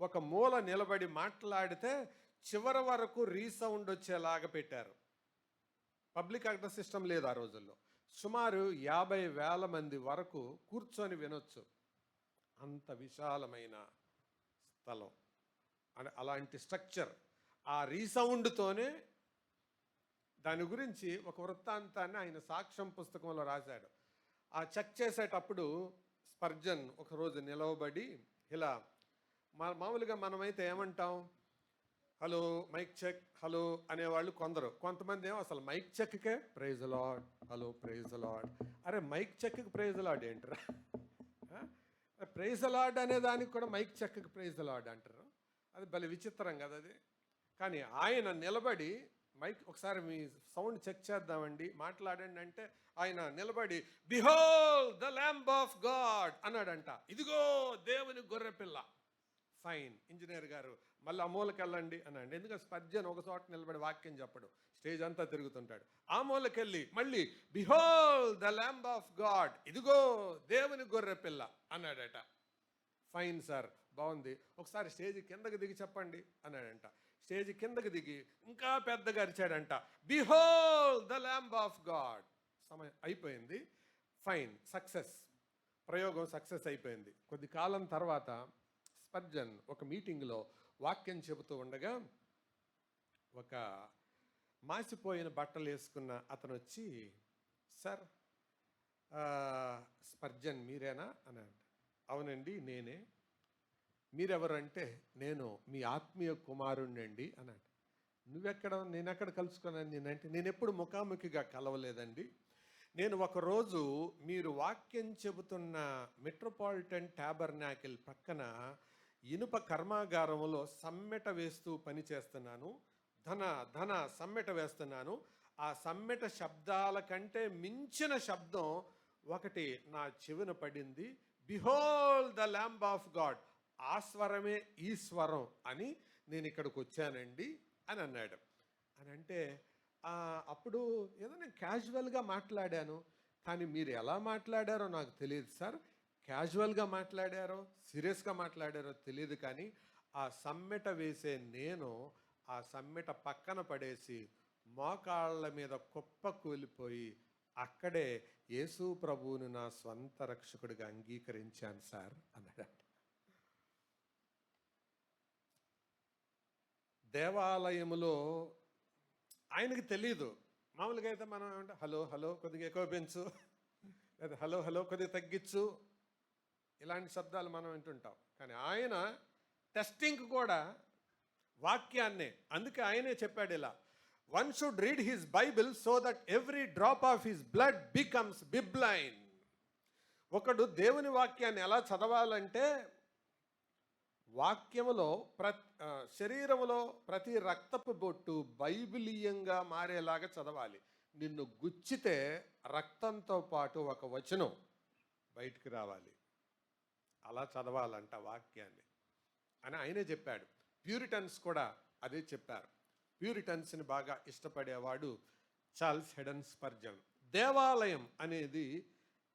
ఒక మూల నిలబడి మాట్లాడితే చివరి వరకు రీసౌండ్ వచ్చేలాగా పెట్టారు. పబ్లిక్ అడ్రస్ సిస్టమ్ లేదు ఆ రోజుల్లో. సుమారు 50,000 మంది వరకు కూర్చొని వినొచ్చు. అంత విశాలమైన స్థలం, అలాంటి స్ట్రక్చర్. ఆ రీసౌండ్తోనే దాని గురించి ఒక వృత్తాంతాన్ని ఆయన సాక్ష్యం పుస్తకంలో రాశాడు. ఆ చెక్ చేసేటప్పుడు స్పర్జన్ ఒకరోజు నిలవబడి ఇలా, మామూలుగా మనమైతే ఏమంటాం, హలో మైక్ చెక్, హలో అనేవాళ్ళు కొందరు. కొంతమంది ఏమో అసలు మైక్ చెక్కే praise Lord, hello praise Lord. అరే మైక్ చెక్కి ప్రైజ్ లార్డ్ ఏంటరా? ప్రైజ్ లార్డ్ అనే దానికి కూడా మైక్ చెక్కి ప్రైజ్ లార్డ్ అంటారు. అది భలే విచిత్రం కదా అది. కానీ ఆయన నిలబడి మైక్, ఒకసారి మీ సౌండ్ చెక్ చేద్దామండి, మాట్లాడండి అంటే ఆయన నిలబడి behold the lamb of God అన్నాడంట. ఇదిగో దేవుని గొర్రెపిల్ల. ఫైన్, ఇంజనీర్ గారు మళ్ళీ ఆ మూలకి వెళ్ళండి అనండి. ఎందుకంటే స్పర్జన్ ఒక చోట నిలబడి వాక్యం చెప్పడు, స్టేజ్ అంతా తిరుగుతుంటాడు. ఆ మూలకెళ్ళి మళ్ళీ behold the lamb of God, ఇదిగో దేవుని గొర్రెపిల్ల అన్నాడట. ఫైన్ సార్, బాగుంది, ఒకసారి స్టేజ్ కిందకి దిగి చెప్పండి అన్నాడంట. స్టేజ్ కిందకి దిగి ఇంకా పెద్దగా అరిచాడంట, behold the lamb of God. సమయం అయిపోయింది. ఫైన్, సక్సెస్, ప్రయోగం సక్సెస్ అయిపోయింది. కొద్ది కాలం తర్వాత స్పర్జన్ ఒక మీటింగ్లో వాక్యం చెబుతూ ఉండగా ఒక మాసిపోయిన బట్టలు వేసుకున్న అతను వచ్చి, సార్ స్పర్జన్ మీరేనా అని అంట. అవునండి నేనే. మీరెవరంటే నేను మీ ఆత్మీయ కుమారుణ్ణండి అని అంట. నువ్వెక్కడ, నేనెక్కడ కలుసుకున్నాను నేనంటే, నేను ఎప్పుడు ముఖాముఖిగా కలవలేదండి. నేను ఒకరోజు మీరు వాక్యం చెబుతున్న మెట్రోపాలిటన్ ట్యాబర్నాకిల్ పక్కన ఇనుప కర్మాగారంలో సమ్మెట వేస్తూ పని చేస్తున్నాను. ధన ధన సమ్మెట వేస్తున్నాను. ఆ సమ్మెట శబ్దాల కంటే మించిన శబ్దం ఒకటి నా చెవిన పడింది. Behold the lamb of God. ఆ స్వరమే ఈ స్వరం అని నేను ఇక్కడికి వచ్చానండి అని అన్నాడు. అని అంటే అప్పుడు ఏదో నేను క్యాజువల్గా మాట్లాడాను. కానీ మీరు ఎలా మాట్లాడారో నాకు తెలియదు సార్. క్యాజువల్గా మాట్లాడారో సీరియస్గా మాట్లాడారో తెలియదు. కానీ ఆ సమ్మెట వేసే నేను ఆ సమ్మెట పక్కన పడేసి మోకాళ్ళ మీద కుప్ప కూలిపోయి అక్కడే యేసు ప్రభువుని నా స్వంత రక్షకుడిగా అంగీకరించాను సార్ అన్నాడు. దేవాలయములో ఆయనకి తెలీదు. మామూలుగా అయితే మనం ఏమంటే హలో హలో కొద్దిగా ఎక్కువ పెంచు, లేదా హలో హలో కొద్దిగా తగ్గించు, ఇలాంటి శబ్దాలు మనం వింటుంటాం. కానీ ఆయన టెస్టింగ్ కూడా వాక్యాన్నే. అందుకే ఆయనే చెప్పాడు ఇలా, one should read his Bible so that every drop of his blood becomes bibline. ఒకడు దేవుని వాక్యాన్ని ఎలా చదవాలంటే వాక్యములో శరీరములో ప్రతి రక్తపు బొట్టు బైబిలీయంగా మారేలాగా చదవాలి. నిన్ను గుచ్చితే రక్తంతో పాటు ఒక వచనం బయటికి రావాలి. అలా చదవాలంట వాక్యాన్ని అని ఆయనే చెప్పాడు. ప్యూరిటన్స్ కూడా అదే చెప్పారు. ప్యూరిటన్స్ని బాగా ఇష్టపడేవాడు చార్ల్స్ హెడన్ స్పర్జన్. దేవాలయం అనేది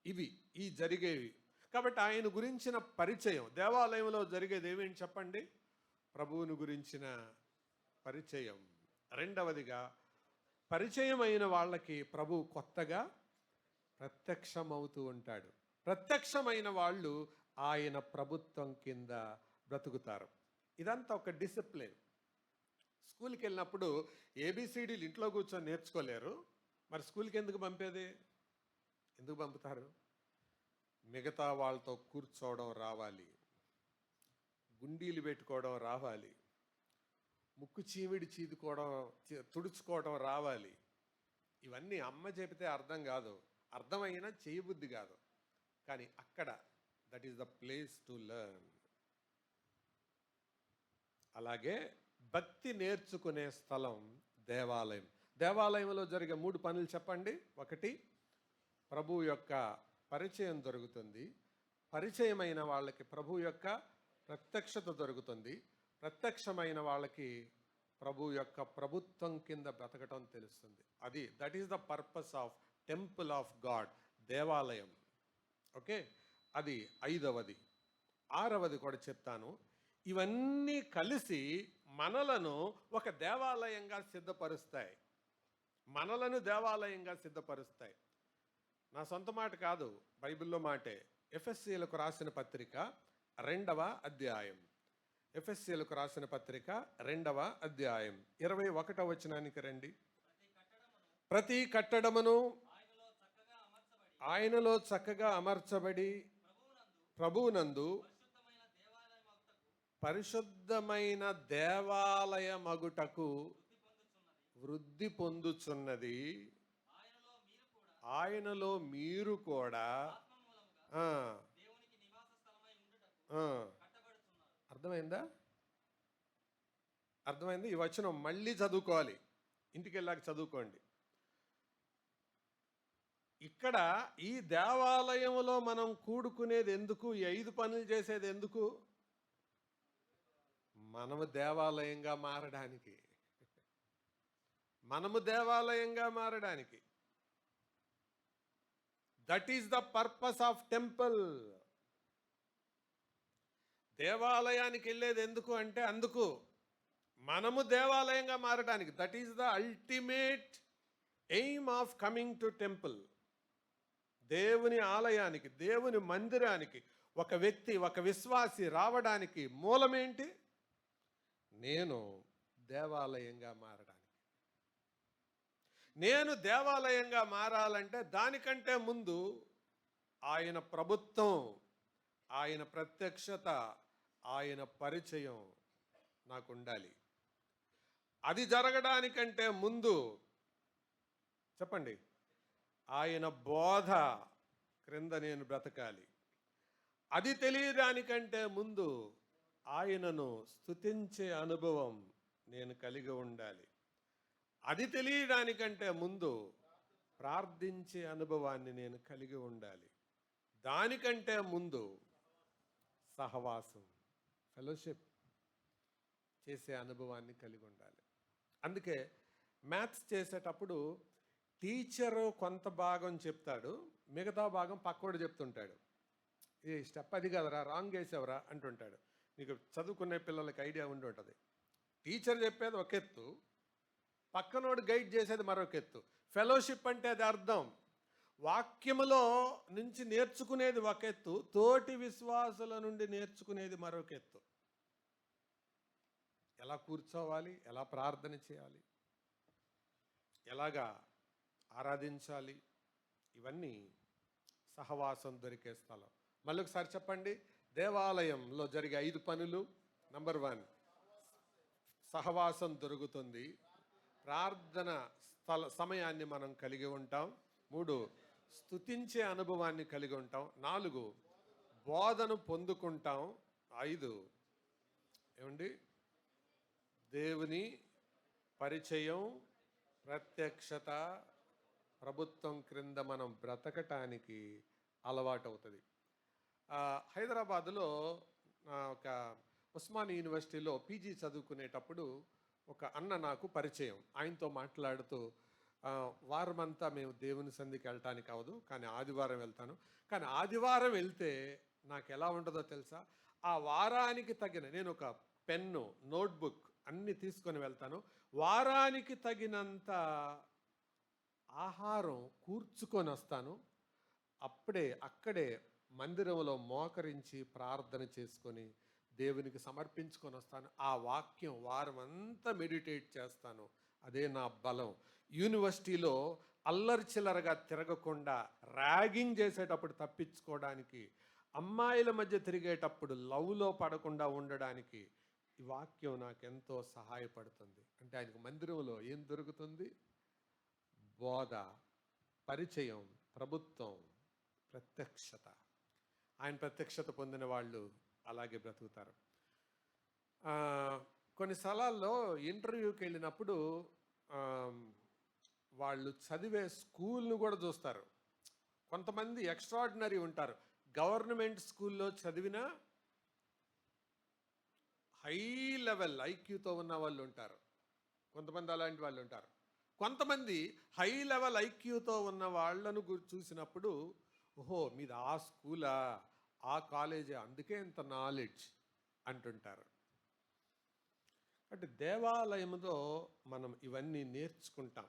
ఈ జరిగేవి. కాబట్టి ఆయన గురించిన పరిచయం, దేవాలయంలో జరిగేది ఏమేంటి చెప్పండి? ప్రభువుని గురించిన పరిచయం. రెండవదిగా పరిచయం అయిన వాళ్ళకి ప్రభువు కొత్తగా ప్రత్యక్షమవుతూ ఉంటాడు. ప్రత్యక్షమైన వాళ్ళు ఆయన ప్రభుత్వం కింద బ్రతుకుతారు. ఇదంతా ఒక డిసిప్లిన్. స్కూల్కి వెళ్ళినప్పుడు ఏబిసిడీలు ఇంట్లో కూర్చొని నేర్చుకోలేరు. మరి స్కూల్కి ఎందుకు పంపేది? ఎందుకు పంపుతారు? మిగతా వాళ్ళతో కూర్చోవడం రావాలి, గుండీలు పెట్టుకోవడం రావాలి, ముక్కు చీమిడి తుడుచుకోవడం రావాలి. ఇవన్నీ అమ్మ చెబితే అర్థం కాదు, అర్థమైనా చేయబుద్ధి కాదు. కానీ అక్కడ that is the place to learn. అలాగే భక్తి నేర్చుకునే స్థలం దేవాలయం. దేవాలయంలో జరిగే 3 పనులు చెప్పండి. 1, ప్రభు యొక్క పరిచయం దొరుకుతుంది. పరిచయమైన వాళ్ళకి ప్రభు యొక్క ప్రత్యక్షత దొరుకుతుంది. ప్రత్యక్షమైన వాళ్ళకి ప్రభు యొక్క ప్రభుత్వం కింద బ్రతకటం తెలుస్తుంది. That is the purpose of temple of God, దేవాలయం. ఓకే, అది 5వది. 6వది కూడా చెప్తాను. ఇవన్నీ కలిసి మనలను ఒక దేవాలయంగా సిద్ధపరుస్తాయి. మనలను దేవాలయంగా సిద్ధపరుస్తాయి. నా సొంత మాట కాదు, బైబిల్లో మాటే. ఎఫెసీయులకు రాసిన పత్రిక 2వ అధ్యాయం. ఎఫెసీయులకు రాసిన పత్రిక 2వ అధ్యాయం 21వ వచనానికి రండి. ప్రతి కట్టడమును ఆయనలో చక్కగా అమర్చబడి ప్రభువునందు పరిశుద్ధమైన దేవాలయమగుటకు వృద్ధి పొందుచున్నది. ఆయనలో మీరు కూడా అర్థమైందా? అర్థమైంది? ఈ వచనం మళ్ళీ చదువుకోవాలి, ఇంటికి వెళ్ళాక చదువుకోండి. ఇక్కడ ఈ దేవాలయంలో మనం కూడుకునేది ఎందుకు? ఈ 5 పనులు చేసేది ఎందుకు? మనము దేవాలయంగా మారడానికి. మనము దేవాలయంగా మారడానికి. That is the purpose of temple. దేవాలయానికి వెళ్ళేది ఎందుకు అంటే అందుకు, మనము దేవాలయంగా మారడానికి. That is the ultimate aim of coming to temple. దేవుని ఆలయానికి, దేవుని మందిరానికి ఒక వ్యక్తి, ఒక విశ్వాసి రావడానికి మూలమేంటి? నేను దేవాలయంగా మారడానికి. నేను దేవాలయంగా మారాలంటే దానికంటే ముందు ఆయన ప్రభుత్వం, ఆయన ప్రత్యక్షత, ఆయన పరిచయం నాకు ఉండాలి. అది జరగడానికంటే ముందు చెప్పండి, ఆయన బోధ క్రింద నేను బ్రతకాలి. అది తెలియడానికంటే ముందు ఆయనను స్తుతించే అనుభవం నేను కలిగి ఉండాలి. అది తెలియడానికంటే ముందు ప్రార్థించే అనుభవాన్ని నేను కలిగి ఉండాలి. దానికంటే ముందు సహవాసం, ఫెలోషిప్ చేసే అనుభవాన్ని కలిగి ఉండాలి. అందుకే మ్యాథ్స్ చేసేటప్పుడు టీచరు కొంత భాగం చెప్తాడు, మిగతా భాగం పక్కోడు చెప్తుంటాడు. ఈ స్టెప్ అది కదరా, రాంగ్ వేసావరా అంటుంటాడు. మీకు చదువుకునే పిల్లలకి ఐడియా ఉండి ఉంటుంది. టీచర్ చెప్పేది ఒక ఎత్తు, పక్కనోడు గైడ్ చేసేది మరొక ఎత్తు. ఫెలోషిప్ అంటే అది అర్థం. వాక్యములో నుంచి నేర్చుకునేది ఒక ఎత్తు, తోటి విశ్వాసుల నుండి నేర్చుకునేది మరొక ఎత్తు. ఎలా కూర్చోవాలి, ఎలా ప్రార్థన చేయాలి, ఎలాగా ఆరాధించాలి, ఇవన్నీ సహవాసం దొరికే స్థలం. మళ్ళీ ఒకసారి చెప్పండి. దేవాలయంలో జరిగే 5 పనులు. నంబర్ 1, సహవాసం దొరుకుతుంది. ప్రార్థన సమయాన్ని మనం కలిగి ఉంటాం. 3, స్తుతించే అనుభవాన్ని కలిగి ఉంటాం. 4, బోధను పొందుకుంటాం. 5, ఏమండి, దేవుని పరిచయం, ప్రత్యక్షత, ప్రభుత్వం క్రింద మనం బ్రతకటానికి అలవాటు అవుతుంది. హైదరాబాదులో ఒక ఉస్మానియా యూనివర్సిటీలో పీజీ చదువుకునేటప్పుడు ఒక అన్న నాకు పరిచయం. ఆయనతో మాట్లాడుతూ, వారమంతా మేము దేవుని సంధికి వెళ్ళటానికి అవ్వదు, కానీ ఆదివారం వెళ్తాను. కానీ ఆదివారం వెళ్తే నాకు ఎలా ఉంటుందో తెలుసా? ఆ వారానికి తగిన, నేను ఒక పెన్ను, నోట్బుక్ అన్నీ తీసుకొని వెళ్తాను. వారానికి తగినంత ఆహారం కూర్చుకొని వస్తాను. అక్కడే మందిరంలో మోకరించి ప్రార్థన చేసుకొని దేవునికి సమర్పించుకొని వస్తాను. ఆ వాక్యం వారం అంతా మెడిటేట్ చేస్తాను. అదే నా బలం. యూనివర్సిటీలో అల్లరి చిల్లరగా తిరగకుండా, ర్యాగింగ్ చేసేటప్పుడు తప్పించుకోవడానికి, అమ్మాయిల మధ్య తిరిగేటప్పుడు లవ్లో పడకుండా ఉండడానికి ఈ వాక్యం నాకు ఎంతో సహాయపడుతుంది. అంటే ఆయనకు మందిరంలో ఏం దొరుకుతుంది? బోధ, పరిచయం, ప్రభుత్వం, ప్రత్యక్షత. ఆయన ప్రత్యక్షత పొందిన వాళ్ళు అలాగే బ్రతుకుతారు. కొన్ని స్థలాల్లో ఇంటర్వ్యూకి వెళ్ళినప్పుడు వాళ్ళు చదివే స్కూల్ను కూడా చూస్తారు. కొంతమంది ఎక్స్ట్రాడినరీ ఉంటారు. గవర్నమెంట్ స్కూల్లో చదివిన హై లెవెల్ ఐక్యూతో ఉన్న వాళ్ళు ఉంటారు. కొంతమంది అలాంటి వాళ్ళు ఉంటారు. కొంతమంది హై లెవెల్ ఐక్యూతో ఉన్న వాళ్ళను చూసినప్పుడు, ఓహో మీది ఆ స్కూలా, ఆ కాలేజా, అందుకే ఇంత నాలెడ్జ్ అంటుంటారు. అంటే దేవాలయంలో మనం ఇవన్నీ నేర్చుకుంటాం.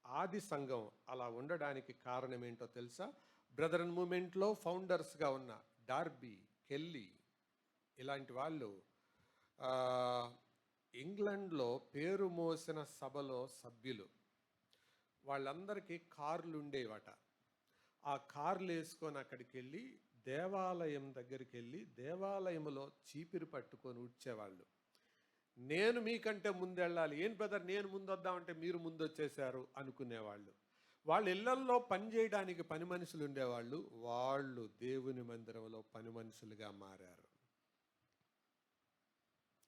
ఆది సంఘం అలా ఉండడానికి కారణం ఏంటో తెలుసా? బ్రదర్ అండ్ మూమెంట్లో ఫౌండర్స్గా ఉన్న డార్బీ, కెల్లీ ఇలాంటి వాళ్ళు ఇంగ్లాండ్లో పేరు మోసిన సభలో సభ్యులు. వాళ్ళందరికీ కార్లు ఉండేవట. ఆ కార్లు వేసుకొని అక్కడికి వెళ్ళి దేవాలయం దగ్గరికి వెళ్ళి దేవాలయంలో చీపిరి పట్టుకొని ఉడ్చేవాళ్ళు. నేను మీకంటే ముందెళ్ళాలి, ఏం బ్రదర్ నేను ముందు వద్దామంటే మీరు ముందు వచ్చేసారు అనుకునేవాళ్ళు. వాళ్ళ ఇళ్లల్లో పని చేయడానికి పని మనుషులు ఉండేవాళ్ళు. వాళ్ళు దేవుని మందిరంలో పని మనుషులుగా మారారు.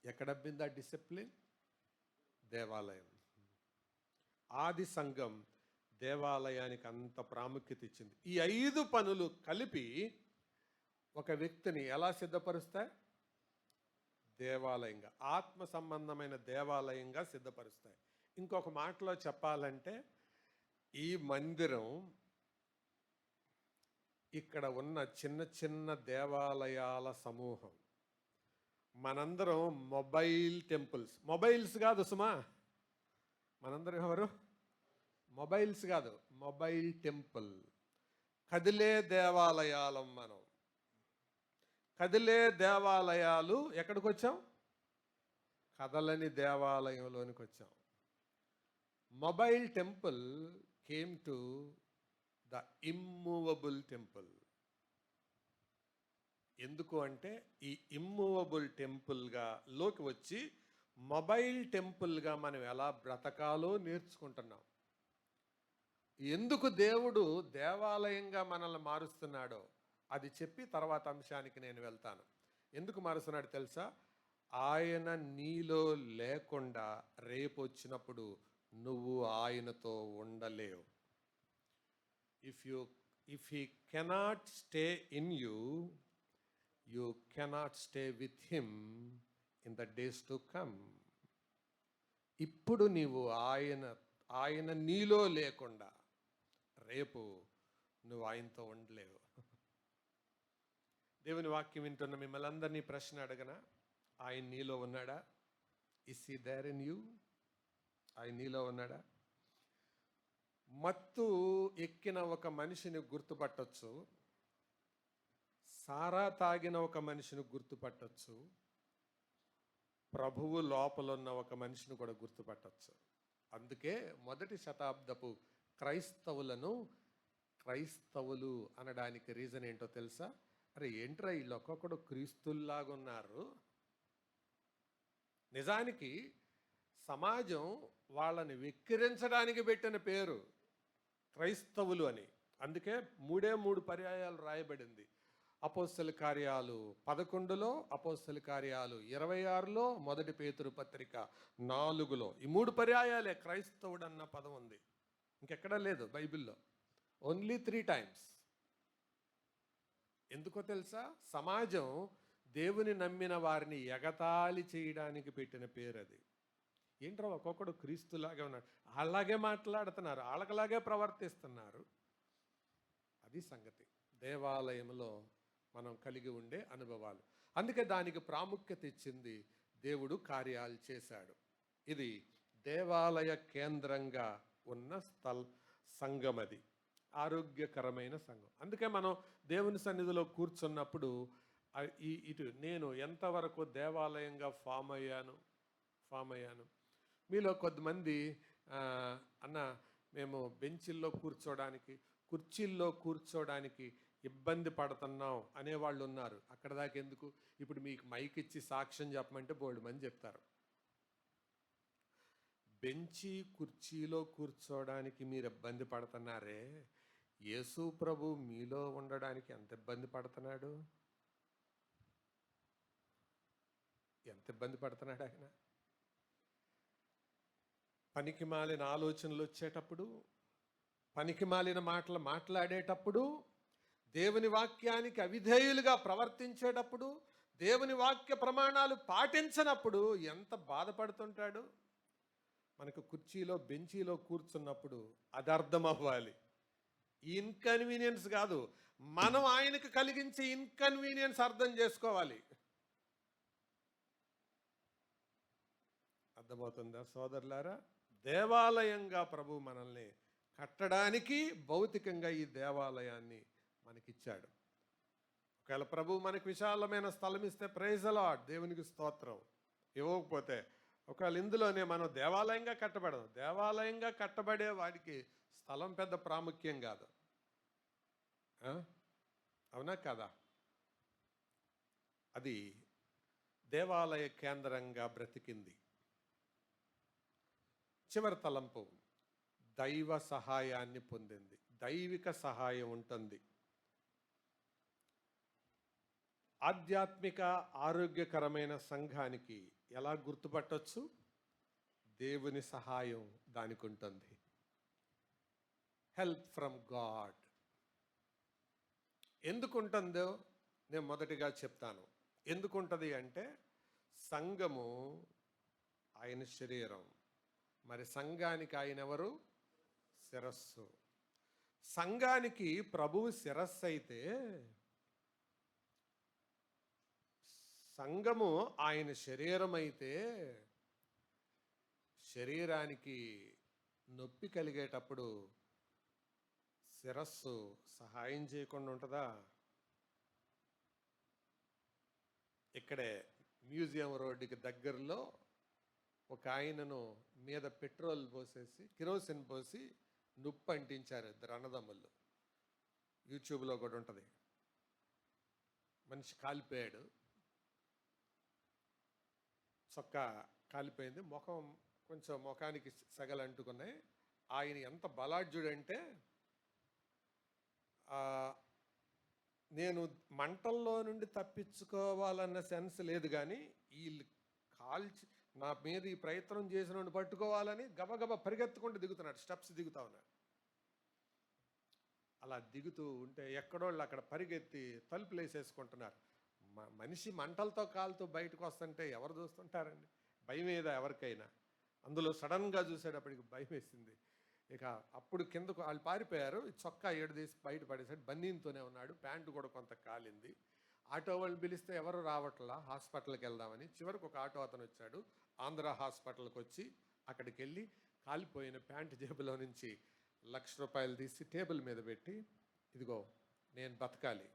ఎక్కడబ్బిందా డిసిప్లిన్? దేవాలయం. ఆది సంఘం దేవాలయానికి అంత ప్రాముఖ్యత ఇచ్చింది. ఈ 5 పనులు కలిపి ఒక వ్యక్తిని ఎలా సిద్ధపరుస్తాయి? దేవాలయంగా, ఆత్మ సంబంధమైన దేవాలయంగా సిద్ధపరుస్తాయి. ఇంకొక మాటలో చెప్పాలంటే, ఈ మందిరం ఇక్కడ ఉన్న చిన్న చిన్న దేవాలయాల సమూహం. మనందరం మొబైల్ టెంపుల్స్. మొబైల్స్ కాదు సుమా, మనందరం ఎవరు? మొబైల్స్ కాదు, మొబైల్ టెంపుల్. కదిలే దేవాలయాలం మనం. కదిలే దేవాలయాలు ఎక్కడికి వచ్చాం? కదలని దేవాలయంలోనికి వచ్చాం. Mobile temple came to the immovable temple. ఎందుకు అంటే ఈ ఇమ్మూవబుల్ టెంపుల్గా లోకి వచ్చి మొబైల్ టెంపుల్గా మనం ఎలా బ్రతకాలో నేర్చుకుంటున్నాం. ఎందుకు దేవుడు దేవాలయంగా మనల్ని మారుస్తున్నాడో అది చెప్పి తర్వాత అంశానికి నేను వెళ్తాను. ఎందుకు మారుస్తున్నాడు తెలుసా? ఆయన నీలో లేకుండా రేపు వచ్చినప్పుడు నువ్వు ఆయనతో ఉండలేవు. If he cannot stay in you, you cannot stay with him in the days to come. ఇప్పుడు నీవు ఆయన నీలో లేకుండా రేపు నువ్వు ఆయనతో ఉండలేవు. దేవుని వాక్యం వింటున్న మిమ్మల్ని అందరినీ ప్రశ్న అడగనా? ఆయన నీలో ఉన్నాడా? Is he there in you? ఆయన నీలో ఉన్నాడా? మత్తు ఎక్కిన ఒక మనిషిని గుర్తుపట్టొచ్చు, సారా తాగిన ఒక మనిషిని గుర్తుపట్టొచ్చు, ప్రభువు లోపలున్న ఒక మనిషిని కూడా గుర్తుపట్టొచ్చు. అందుకే మొదటి శతాబ్దపు క్రైస్తవులు అనడానికి రీజన్ ఏంటో తెలుసా? అరే ఏంట్రా వీళ్ళు ఒక్కొక్కడు క్రీస్తుల్లాగా ఉన్నారు. నిజానికి సమాజం వాళ్ళని వెక్కిరించడానికి పెట్టిన పేరు క్రైస్తవులు అని. అందుకే 3 పర్యాయాలు రాయబడింది. అపోస్తల కార్యాలు 11లో, అపోస్తల కార్యాలు 26లో, మొదటి పేతురు పత్రిక 4లో. ఈ 3 పర్యాయాలే క్రైస్తవుడు అన్న పదం ఉంది. ఇంకెక్కడా లేదు బైబిల్లో. Only 3 times. ఎందుకో తెలుసా? సమాజం దేవుని నమ్మిన వారిని ఎగతాళి చేయడానికి పెట్టిన పేరు అది. ఏంట్రా ఒక్కొక్కడు క్రీస్తులాగే ఉన్నాడు, అలాగే మాట్లాడుతున్నారు, వాళ్ళకలాగే ప్రవర్తిస్తున్నారు. అది సంగతి దేవాలయంలో మనం కలిగి ఉండే అనుభవాలు. అందుకే దానికి ప్రాముఖ్యత ఇచ్చింది. దేవుడు కార్యాలు చేశాడు. ఇది దేవాలయ కేంద్రంగా ఉన్న సంఘం. అది ఆరోగ్యకరమైన సంఘం. అందుకే మనం దేవుని సన్నిధిలో కూర్చున్నప్పుడు ఇటు నేను ఎంతవరకు దేవాలయంగా ఫామ్ అయ్యాను. మీలో కొద్దిమంది అన్న మేము బెంచిల్లో కూర్చోడానికి, కుర్చీల్లో కూర్చోడానికి ఇబ్బంది పడుతున్నాం అనేవాళ్ళు ఉన్నారు. అక్కడ దాకా ఎందుకు, ఇప్పుడు మీకు మైక్ ఇచ్చి సాక్ష్యం చెప్పమంటే బోల్డ్ మంది చెప్తారు. బెంచి కుర్చీలో కూర్చోడానికి మీరు ఇబ్బంది పడుతున్నారే, యేసు ప్రభు మీలో ఉండడానికి ఎంత ఇబ్బంది పడుతున్నాడు? ఎంత ఇబ్బంది పడుతున్నాడు ఆయన? పనికి మాలిన ఆలోచనలు వచ్చేటప్పుడు, పనికి మాలిన మాటలు మాట్లాడేటప్పుడు, దేవుని వాక్యానికి అవిధేయులుగా ప్రవర్తించేటప్పుడు, దేవుని వాక్య ప్రమాణాలు పాటించనప్పుడు ఎంత బాధపడుతుంటాడు. మనకు కుర్చీలో బెంచీలో కూర్చున్నప్పుడు అది అర్థం అవ్వాలి. ఇన్కన్వీనియన్స్ కాదు, మనం ఆయనకు కలిగించే ఇన్కన్వీనియన్స్ అర్థం చేసుకోవాలి. అర్థమవుతుందా సోదరులారా? దేవాలయంగా ప్రభు మనల్ని కట్టడానికి భౌతికంగా ఈ దేవాలయాన్ని మనకిచ్చాడు. ఒకవేళ ప్రభు మనకి విశాలమైన స్థలం ఇస్తే ప్రైజ్ ది లార్డ్, దేవునికి స్తోత్రం. ఇవ్వకపోతే ఒకవేళ ఇందులోనే మనం దేవాలయంగా కట్టబడదాం. దేవాలయంగా కట్టబడే వాడికి స్థలం పెద్ద ప్రాముఖ్యం కాదు. అవునా కదా? అది దేవాలయ కేంద్రంగా బ్రతికింది. చివరి తలంపు దైవ సహాయాన్ని పొందింది. దైవిక సహాయం ఉంటుంది. ఆధ్యాత్మిక ఆరోగ్యకరమైన సంఘానికి ఎలా గుర్తుపట్టొచ్చు? దేవుని సహాయం దానికి ఉంటుంది. Help from God. ఎందుకుంటుందో నేను మొదటిగా చెప్తాను. ఎందుకుంటుంది అంటే, సంఘము ఆయన శరీరం, మరి సంఘానికి ఆయన ఎవరు? శిరస్సు. సంఘానికి ప్రభువు శిరస్సు అయితే, సంఘము ఆయన శరీరం అయితే, శరీరానికి నొప్పి కలిగేటప్పుడు శిరస్సు సహాయం చేయకుండా ఉంటుందా? ఇక్కడే మ్యూజియం రోడ్డుకి దగ్గరలో ఒక ఆయనను మీద పెట్రోల్ పోసేసి, కిరోసిన్ పోసి నొప్పి అంటించారు 2 అన్నదమ్ములు. యూట్యూబ్లో కూడా ఉంటుంది. మనిషి కాలిపోయాడు, చొక్కా కాలిపోయింది, కొంచెం ముఖానికి సగలు అంటుకున్నాయి. ఆయన ఎంత బలాఢ్యుడంటే, నేను మంటల్లో నుండి తప్పించుకోవాలన్న సెన్స్ లేదు, కానీ వీళ్ళు కాల్చి నా మీద ఈ ప్రయత్నం చేసిన పట్టుకోవాలని గబగబా పరిగెత్తుకుంటూ దిగుతున్నాడు, స్టెప్స్ దిగుతా ఉన్నాడు. అలా దిగుతూ ఉంటే ఎక్కడోళ్ళు అక్కడ పరిగెత్తి తలుపులు వేసేసుకుంటున్నారు. మనిషి మంటలతో కాలుతూ బయటకు వస్తుంటే ఎవరు చూస్తుంటారండి? భయం మీద ఎవరికైనా. అందులో సడన్గా చూసేటప్పటికి భయం వేసింది. ఇక అప్పుడు కిందకు వాళ్ళు పారిపోయారు. చొక్కా ఏడుదీసి బయట పడేసాడు. బన్నీతోనే ఉన్నాడు, ప్యాంటు కూడా కొంత కాలింది. ఆటో వాళ్ళు పిలిస్తే ఎవరు రావట్లా, హాస్పిటల్కి వెళ్దామని. చివరికి ఒక ఆటో అతను వచ్చాడు. ఆంధ్ర హాస్పిటల్కి వచ్చి అక్కడికి వెళ్ళి కాలిపోయిన ప్యాంటు జేబులో నుంచి ₹1,00,000 తీసి టేబుల్ మీద పెట్టి, ఇదిగో నేను బతకాలి,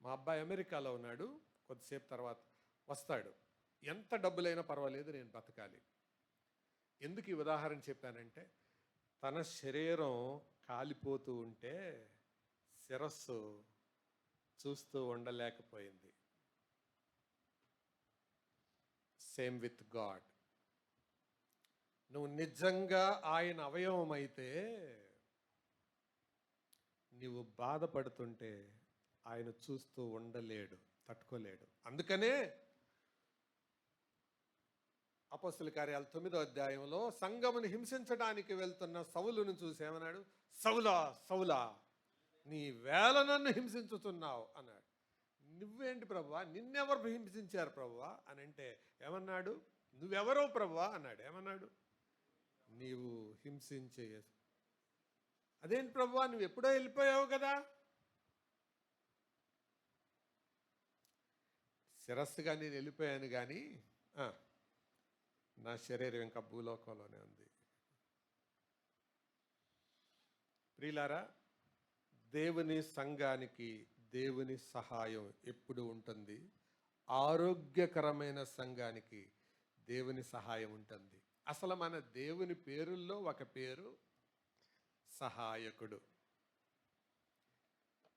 మా అబ్బాయి అమెరికాలో ఉన్నాడు, కొద్దిసేపు తర్వాత వస్తాడు, ఎంత డబ్బులైనా పర్వాలేదు, నేను బతకాలి. ఎందుకు ఈ ఉదాహరణ చెప్పానంటే, తన శరీరం కాలిపోతూ ఉంటే శిరస్సు చూస్తూ ఉండలేకపోయింది. Same with God. నువ్వు నిజంగా ఆయన అవయవం అయితే, నీవు బాధపడుతుంటే ఆయన చూస్తూ ఉండలేడు, తట్టుకోలేడు. అందుకనే అపోస్తల కార్యాలు 9వ అధ్యాయంలో సంఘమును హింసించడానికి వెళ్తున్న సౌలును చూసి ఏమన్నాడు? సౌలా సౌలా, నీ వేళ నన్ను హింసించుతున్నావు అన్నాడు. నువ్వేంటి ప్రభువా, నిన్నెవరు హింసించారు ప్రభువా అని అంటే ఏమన్నాడు? నువ్వెవరో ప్రభువా అన్నాడు. ఏమన్నాడు? నీవు హింసించే. అదేంటి ప్రభువా, నువ్వు ఎప్పుడో వెళ్ళిపోయావు కదా. శిరస్సుగా నేను వెళ్ళిపోయాను కానీ నా శరీరం ఇంకా భూలోకంలోనే ఉంది. ప్రియులారా, దేవుని సంఘానికి దేవుని సహాయం ఎప్పుడు ఉంటుంది. ఆరోగ్యకరమైన సంఘానికి దేవుని సహాయం ఉంటుంది. అసలు మన దేవుని పేరుల్లో ఒక పేరు సహాయకుడు.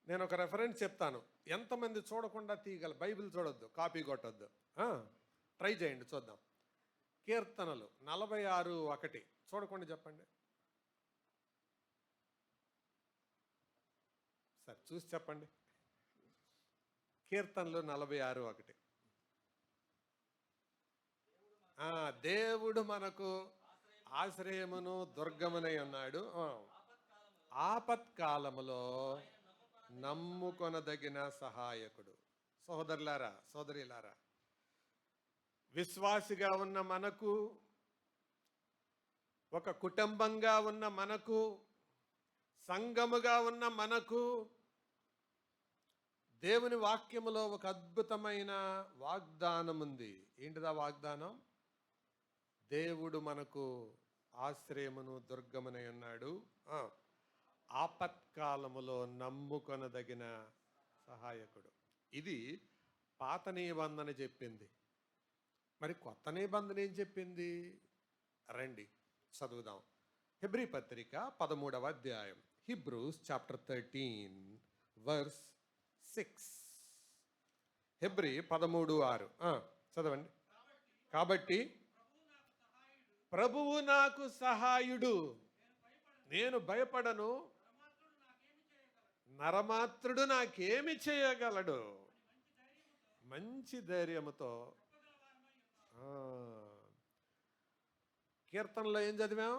నేను ఒక రెఫరెన్స్ చెప్తాను. ఎంతమంది చూడకుండా తీయగల? బైబిల్ చూడొద్దు, కాపీ కొట్టొద్దు, ట్రై చేయండి, చూద్దాం. కీర్తనలు 46:1 చూడకుండా చెప్పండి. సరే చూసి చెప్పండి. కీర్తనలు 46:1. దేవుడు మనకు ఆశ్రయమును దుర్గమునై ఉన్నాడు, ఆపత్కాలములో నమ్ముకొనదగిన సహాయకుడు. సహోదరులారా, సోదరిలారా, విశ్వాసిగా ఉన్న మనకు, ఒక కుటుంబంగా ఉన్న మనకు, సంఘముగా ఉన్న మనకు దేవుని వాక్యములో ఒక అద్భుతమైన వాగ్దానం ఉంది. ఏంటిదా వాగ్దానం? దేవుడు మనకు ఆశ్రయమును దుర్గమునై ఉన్నాడు, ఆపత్కాలములో నమ్ముకొనదగిన సహాయకుడు. ఇది పాత నిబంధన చెప్పింది. మరి కొత్త నిబంధన ఏం చెప్పింది? రండి చదువుదాం. హెబ్రీ పత్రిక 13వ అధ్యాయం, హిబ్రూస్ చాప్టర్ 13 వర్స్ 6. హెబ్రీ 13:6 చదవండి. కాబట్టి ప్రభువు నాకు సహాయుడు, నేను భయపడను, నరమాత్రుడు నాకేమి చేయగలడు. మంచి ధైర్యముతో కీర్తనలో ఏం చదివాం?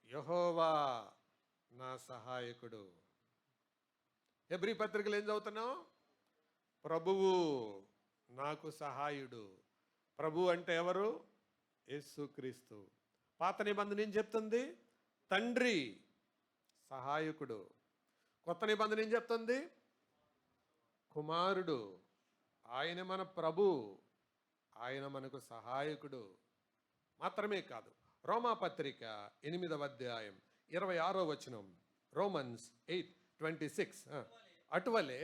యెహోవా నా సహాయకుడు. హెబ్రీ పత్రికలు ఏం చదువుతున్నాం? ప్రభువు నాకు సహాయుడు. ప్రభు అంటే ఎవరు? యేసుక్రీస్తు. పాత నిబంధన ఏం చెప్తుంది? తండ్రి సహాయకుడు. కొత్త నిబంధన ఏం చెప్తుంది? కుమారుడు. ఆయన మన ప్రభు, ఆయన మనకు సహాయకుడు. మాత్రమే కాదు, రోమా పత్రిక 8వ అధ్యాయం 26వ వచనం, రోమన్స్ 8:26, అటువలే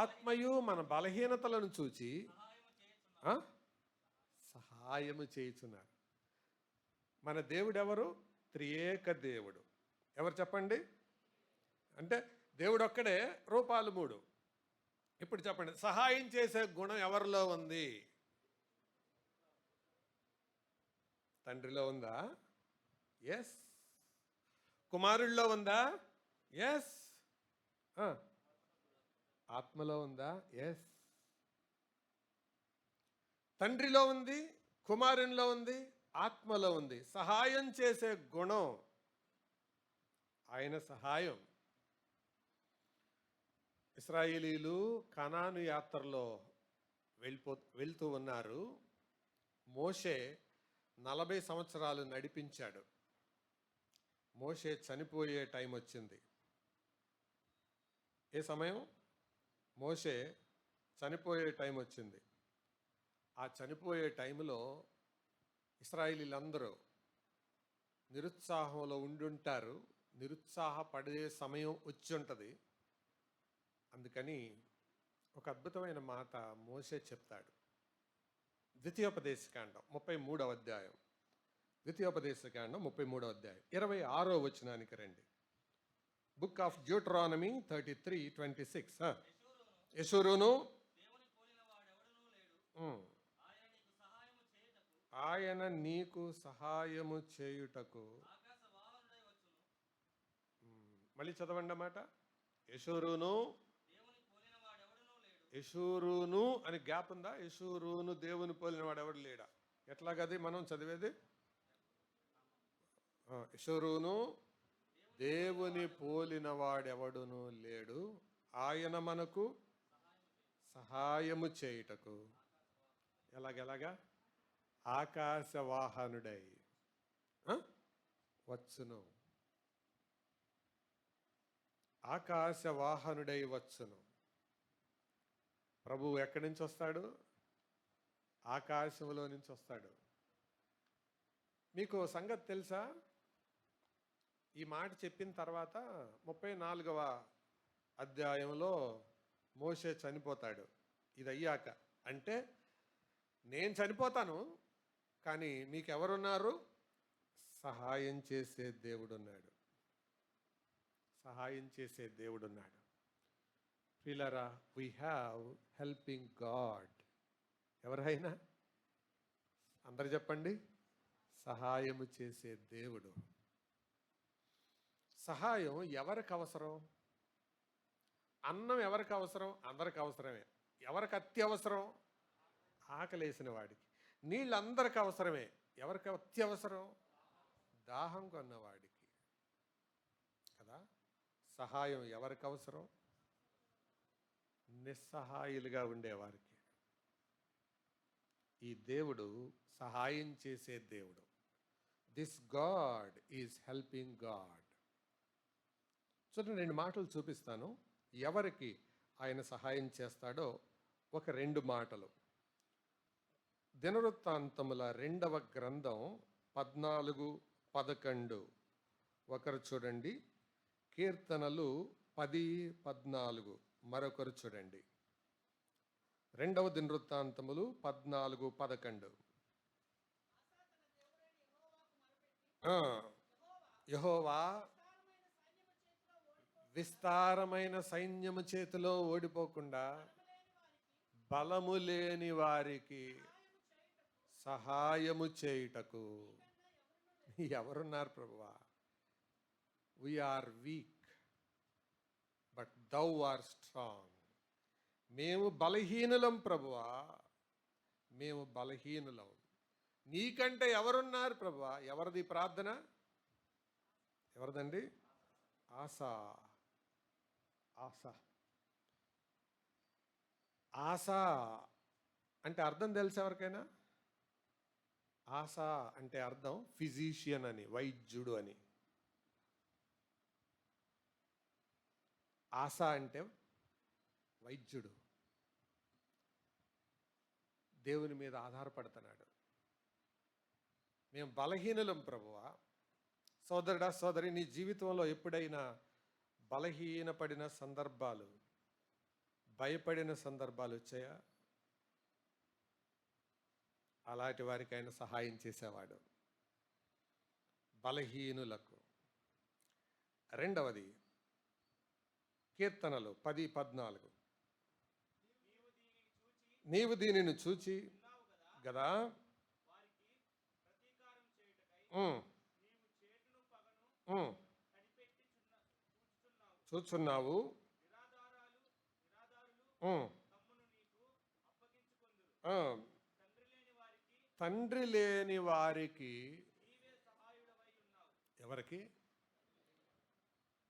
ఆత్మయు మన బలహీనతలను చూచి సహాయము చేయుచున్నారు. మన దేవుడు ఎవరు? త్రియేక దేవుడు. ఎవరు చెప్పండి? అంటే దేవుడు ఒక్కడే, రూపాలు 3. ఇప్పుడు చెప్పండి, సహాయం చేసే గుణం ఎవరిలో ఉంది? తండ్రిలో ఉందా? ఎస్. కుమారుడిలో ఉందా? ఎస్. ఆత్మలో ఉందా? ఎస్. తండ్రిలో ఉంది, కుమారునిలో ఉంది, ఆత్మలో ఉంది. సహాయం చేసే గుణం, ఆయన సహాయం. ఇశ్రాయేలీలు కనాను యాత్రలో వెళ్తూ ఉన్నారు. మోషే 40 సంవత్సరాలు నడిపించాడు. మోషే చనిపోయే టైం వచ్చింది. ఏ సమయం? మోషే చనిపోయే టైం వచ్చింది. ఆ చనిపోయే టైంలో ఇశ్రాయేలీలందరూ నిరుత్సాహంలో ఉండుంటారు. నిరుత్సాహపడే సమయం వచ్చి ఉంటుంది. అందుకని ఒక అద్భుతమైన మాట మోషే చెప్తాడు. ద్వితీయోపదేశకాండం 33వ అధ్యాయం. ద్వితీయోపదేశకాండం 33వ అధ్యాయం 26వ వచనానికి రండి. Book of Deuteronomy 33:26. యెషూరును ఆయన నీకు సహాయము చేయుటకు. మళ్ళీ చదవండి అన్నమాట. యెషూరును అని గ్యాప్ ఉందా? యెషూరును దేవుని పోలిన వాడు ఎవడు లేడా? ఎట్లాగది మనం చదివేది? యెషూరును దేవుని పోలిన వాడెవడును లేడు, ఆయన మనకు సహాయము చేయుటకు. ఎలాగెలాగా? ఆకాశవాహనుడై వచ్చును. ఆకాశవాహనుడై వచ్చును. ప్రభువు ఎక్కడి నుంచి వస్తాడు? ఆకాశంలో నుంచి వస్తాడు. మీకు సంగతి తెలుసా? ఈ మాట చెప్పిన తర్వాత 34వ అధ్యాయంలో మోషే చనిపోతాడు. ఇది అయ్యాక, అంటే నేను చనిపోతాను, కానీ మీకు ఎవరున్నారు? సహాయం చేసే దేవుడున్నాడు. సహాయం చేసే దేవుడున్నాడు. ప్రియులారా, వీ హ్యావ్ హెల్పింగ్ గాడ్. ఎవరైనా అందరు చెప్పండి. సహాయము చేసే దేవుడు. సహాయం ఎవరికి అవసరం? అన్నం ఎవరికి అవసరం? అందరికి అవసరమే. ఎవరికి అత్యవసరం? ఆకలేసిన వాడికి. నీళ్ళు అందరికి అవసరమే. ఎవరికి అత్యవసరం? దాహం కొన్నవాడికి కదా. సహాయం ఎవరికి అవసరం? నిస్సహాయులుగా ఉండేవారికి. ఈ దేవుడు సహాయం చేసే దేవుడు. This God is helping God. చూడండి, 2 మాటలు చూపిస్తాను ఎవరికి ఆయన సహాయం చేస్తాడో. ఒక 2 మాటలు. దినవృత్తాంతముల 2వ గ్రంథం 14-11. ఒకరు చూడండి. కీర్తనలు 10-14. మరొకరు చూడండి. 2వ దినవృత్తాంతములు 14-11. యెహోవా విస్తారమైన సైన్యము చేతిలో ఓడిపోకుండా బలము లేని వారికి సహాయము చేయుటకు. ఎవరున్నారు ప్రభువా? We are weak but thou are strong. మేము బలహీనులం ప్రభువా, మేము బలహీనులం. నీకంటే ఎవరున్నారు ప్రభువా? ఎవరిది ప్రార్థన? ఎవరిదండి? ఆశా. ఆశ. ఆశ అంటే అర్థం తెలుసు ఎవరికైనా? ఆశ అంటే అర్థం ఫిజీషియన్ అని, వైద్యుడు అని. ఆశ అంటే వైద్యుడు. దేవుని మీద ఆధారపడుతున్నాడు. మేము బలహీనులం ప్రభువా. సోదరుడా, సోదరి, నీ జీవితంలో ఎప్పుడైనా బలహీనపడిన సందర్భాలు, భయపడిన సందర్భాలు వచ్చాయా? అలాంటి వారికి ఆయన సహాయం చేసేవాడు, బలహీనులకు. 2వది కీర్తనలు 10-14. నీవు దీనిని చూచి గదా చూచున్నావు. తండ్రి లేని వారికి, ఎవరికి?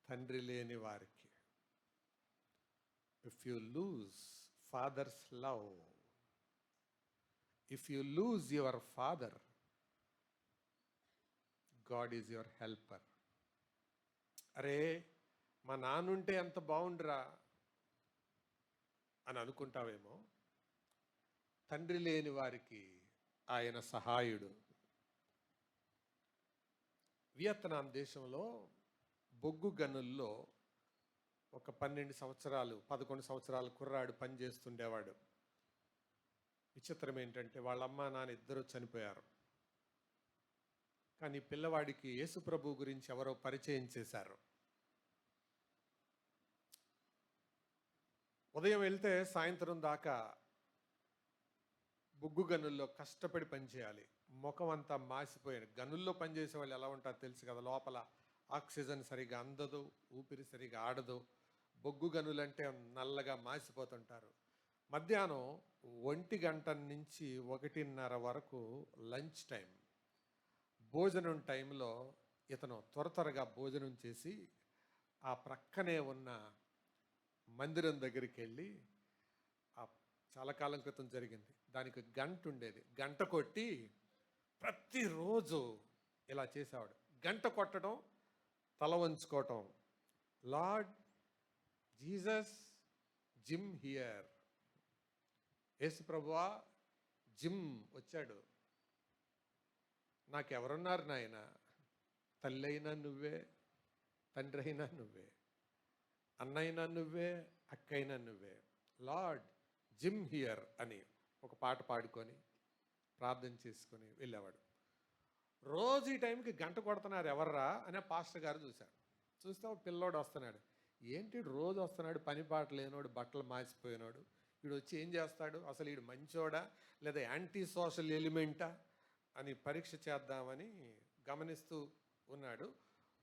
తండ్రి లేని వారికి. If you lose fathers love, if you lose your father, God is your helper. అరే మా నాన్నుంటే ఎంత బాగుండురా అని అనుకుంటావేమో, తండ్రి లేని వారికి ఆయన సహాయుడు. వియత్నాం దేశంలో బొగ్గు గనుల్లో ఒక 12 సంవత్సరాలు 11 సంవత్సరాల కుర్రాడు పనిచేస్తుండేవాడు. విచిత్రం ఏంటంటే వాళ్ళ అమ్మ నాన్న ఇద్దరు చనిపోయారు. కానీ పిల్లవాడికి యేసు ప్రభు గురించి ఎవరో పరిచయం చేశారు. ఉదయం వెళ్తే సాయంత్రం దాకా బొగ్గు గనుల్లో కష్టపడి పనిచేయాలి. ముఖం అంతా మాసిపోయాడు. గనుల్లో పనిచేసే వాళ్ళు ఎలా ఉంటారో తెలుసు కదా, లోపల ఆక్సిజన్ సరిగా అందదు, ఊపిరి సరిగా ఆడదు. బొగ్గు గనులంటే నల్లగా మాసిపోతుంటారు. మధ్యాహ్నం 1 గంట నుంచి 1:30 వరకు లంచ్ టైం, భోజనం టైంలో ఇతను త్వరగా భోజనం చేసి ఆ ప్రక్కనే ఉన్న మందిరం దగ్గరికి వెళ్ళి, చాలా కాలం క్రితం జరిగింది, దానికి గంట ఉండేది, గంట కొట్టి ప్రతిరోజు ఇలా చేసేవాడు. గంట కొట్టడం, తల వంచుకోవటం, లార్డ్ జీసస్ జిమ్ హియర్, యేసు ప్రభువా జిమ్ వచ్చాడు, నాకెవరున్నారు నాయన, తల్లి అయినా నువ్వే, తండ్రి అయినా నువ్వే, అన్నైనా నువ్వే, అక్కైనా నువ్వే, లార్డ్ జిమ్ హియర్ అని ఒక పాట పాడుకొని ప్రార్థన చేసుకొని వెళ్ళేవాడు. రోజు ఈ టైంకి గంట కొడుతున్నారు, ఎవర్రా అనే పాస్టర్ గారు చూశాడు. చూస్తే ఒక పిల్లోడు వస్తున్నాడు. ఏంటి రోజు వస్తున్నాడు, పని పాట లేనోడు, బట్టలు మాసిపోయినాడు, వీడు వచ్చి ఏం చేస్తాడు, అసలు వీడు మంచోడా లేదా యాంటీ సోషల్ ఎలిమెంటా అని పరీక్ష చేద్దామని గమనిస్తూ ఉన్నాడు.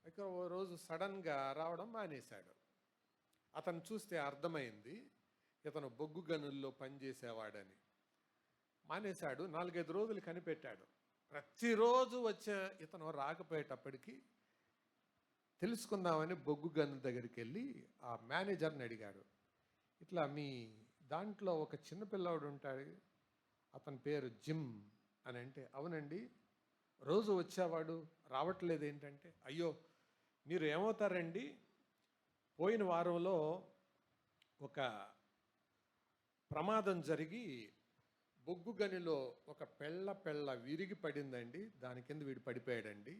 ఇక ఓ రోజు సడన్గా రావడం మానేశాడు. అతను చూస్తే అర్థమైంది ఇతను బొగ్గు గనుల్లో పనిచేసేవాడని. మానేశాడు. 4-5 రోజులు కనిపెట్టాడు. ప్రతిరోజు వచ్చే ఇతను రాకపోయేటప్పటికీ తెలుసుకుందామని బొగ్గు గన్ను దగ్గరికి వెళ్ళి ఆ మేనేజర్ని అడిగాడు, ఇట్లా మీ దాంట్లో ఒక చిన్నపిల్లవాడు ఉంటాడు, అతని పేరు జిమ్ అని. అంటే అవునండి, రోజు వచ్చేవాడు, రావట్లేదు ఏంటంటే, అయ్యో మీరు ఏమవుతారండి, పోయిన వారంలో ఒక ప్రమాదం జరిగి బొగ్గు గనిలో ఒక పెళ్ళ విరిగి పడిందండి, దాని కింద వీడు పడిపోయాడండి,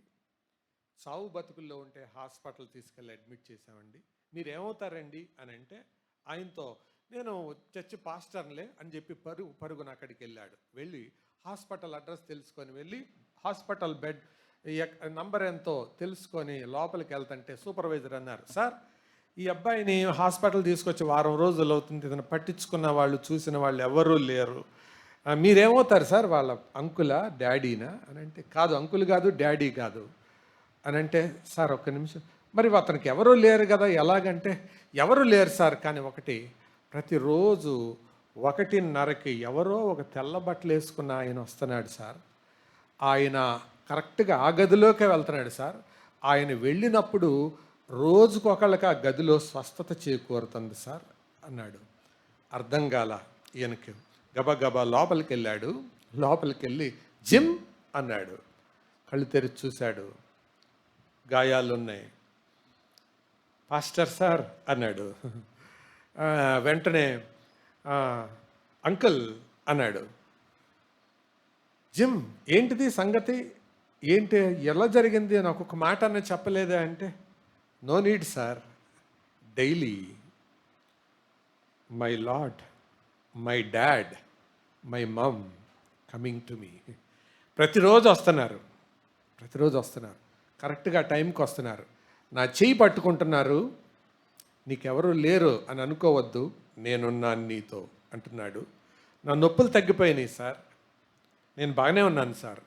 సావు బతుకుల్లో ఉంటే హాస్పిటల్ తీసుకెళ్ళి అడ్మిట్ చేసామండి, మీరేమవుతారండి అని. అంటే ఆయనతో నేను చర్చి పాస్టర్లే అని చెప్పి పరుగున అక్కడికి వెళ్ళాడు. వెళ్ళి హాస్పిటల్ అడ్రస్ తెలుసుకొని వెళ్ళి హాస్పిటల్ బెడ్ నంబర్ ఎంతో తెలుసుకొని లోపలికి వెళ్తుంటే సూపర్వైజర్ అన్నారు, సార్ ఈ అబ్బాయిని హాస్పిటల్ తీసుకొచ్చి వారం రోజులు అవుతుంది, ఇతను పట్టించుకున్న వాళ్ళు చూసిన వాళ్ళు ఎవరూ లేరు, మీరేమవుతారు సార్, వాళ్ళ అంకులా డాడీనా అని. అంటే కాదు, అంకుల్ కాదు, డాడీ కాదు అని. అంటే సార్ ఒక్క నిమిషం, మరి అతనికి ఎవరూ లేరు కదా ఎలాగంటే, ఎవరు లేరు సార్, కానీ ఒకటి, ప్రతిరోజు 1:30కి ఎవరో ఒక తెల్ల బట్టలు వేసుకున్న ఆయన వస్తున్నాడు సార్, ఆయన కరెక్ట్గా ఆ గదిలోకే వెళ్తున్నాడు సార్, ఆయన వెళ్ళినప్పుడు రోజుకొకళ్ళకి ఆ గదిలో స్వస్థత చేకూరుతుంది సార్ అన్నాడు. అర్థం కాల ఈయనకి. గబగబా లోపలికి వెళ్ళాడు. లోపలికి వెళ్ళి జిమ్ అన్నాడు. కళ్ళు తెరిచి చూశాడు, గాయాలున్నాయి. పాస్టర్ సార్ అన్నాడు. వెంటనే అంకుల్ అన్నాడు. జిమ్ ఏంటిది సంగతి, ఏంటి ఎలా జరిగింది అని ఒక్కొక్క మాట అన్న చెప్పలేదా అంటే, no need sir, daily my Lord, my dad, my mum coming to me. ప్రతిరోజు వస్తున్నారు, కరెక్ట్గా టైంకి వస్తున్నారు, నా చెయ్యి పట్టుకుంటున్నారు, నీకెవరు లేరు అని అనుకోవద్దు, నేనున్నాను నీతో అంటున్నాడు. నా నొప్పులు తగ్గిపోయినాయి సార్, నేను బాగానే ఉన్నాను సార్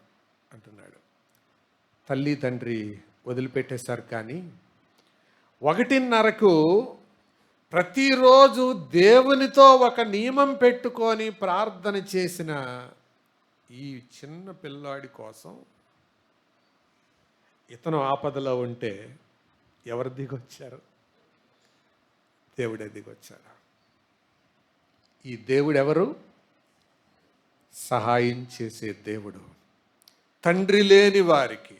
అంటున్నాడు. తల్లి తండ్రి వదిలిపెట్టేశారు. కానీ 1:30కు ప్రతిరోజు దేవునితో ఒక నియమం పెట్టుకొని ప్రార్థన చేసిన ఈ చిన్న పిల్లాడి కోసం ఇతను ఆపదలో ఉంటే ఎవరు దిగొచ్చారు? దేవుడే దిగొచ్చారు. ఈ దేవుడు ఎవరు? సహాయం చేసే దేవుడు. తండ్రి లేని వారికి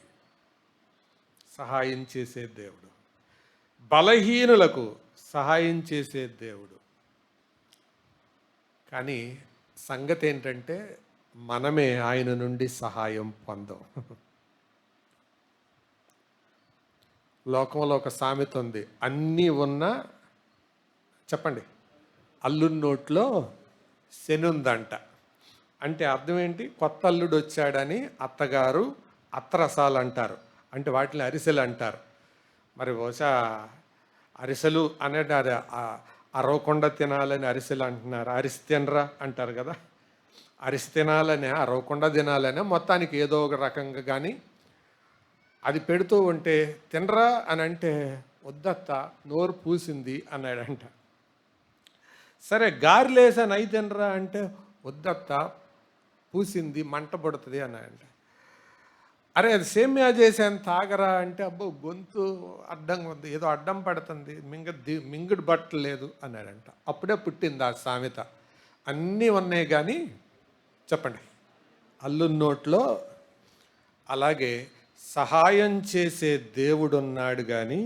సహాయం చేసే దేవుడు, బలహీనులకు సహాయం చేసే దేవుడు. కానీ సంగతి ఏంటంటే మనమే ఆయన నుండి సహాయం పొందాం. లోకంలో ఒక సామెత ఉంది, అన్నీ ఉన్నా చెప్పండి అల్లుడి నోట్లో శని ఉందంట. అంటే అర్థం ఏంటి? కొత్త అల్లుడు వచ్చాడని అత్తగారు అత్తరసాలు అంటారు, అంటే వాటిని అరిసెలు అంటారు. మరి బహుశా అరిసెలు అనేది అది అరవకుండా తినాలని అరిసెలు అంటున్నారు. అరిసి తినరా అంటారు కదా, అరిసి తినాలనే అరవకుండా తినాలనే మొత్తానికి ఏదో ఒక రకంగా. కానీ అది పెడుతూ ఉంటే తినరా అని అంటే వద్దత్త నోరు పూసింది అన్నాడంట. సరే గారెలేసాను అయి తినరా అంటే వద్దత్త పూసింది మంట పడుతుంది అన్నాడంట. అరే అది సేమ్యా చేసాను తాగరా అంటే అబ్బో గొంతు అడ్డంగా ఉంది, ఏదో అడ్డం పడుతుంది, మింగుడు బట్టలేదు అన్నాడంట. అప్పుడే పుట్టింది ఆ సామెత. అన్నీ ఉన్నాయి కానీ చెప్పండి అల్లు నోట్లో. అలాగే సహాయం చేసే దేవుడు ఉన్నాడు కానీ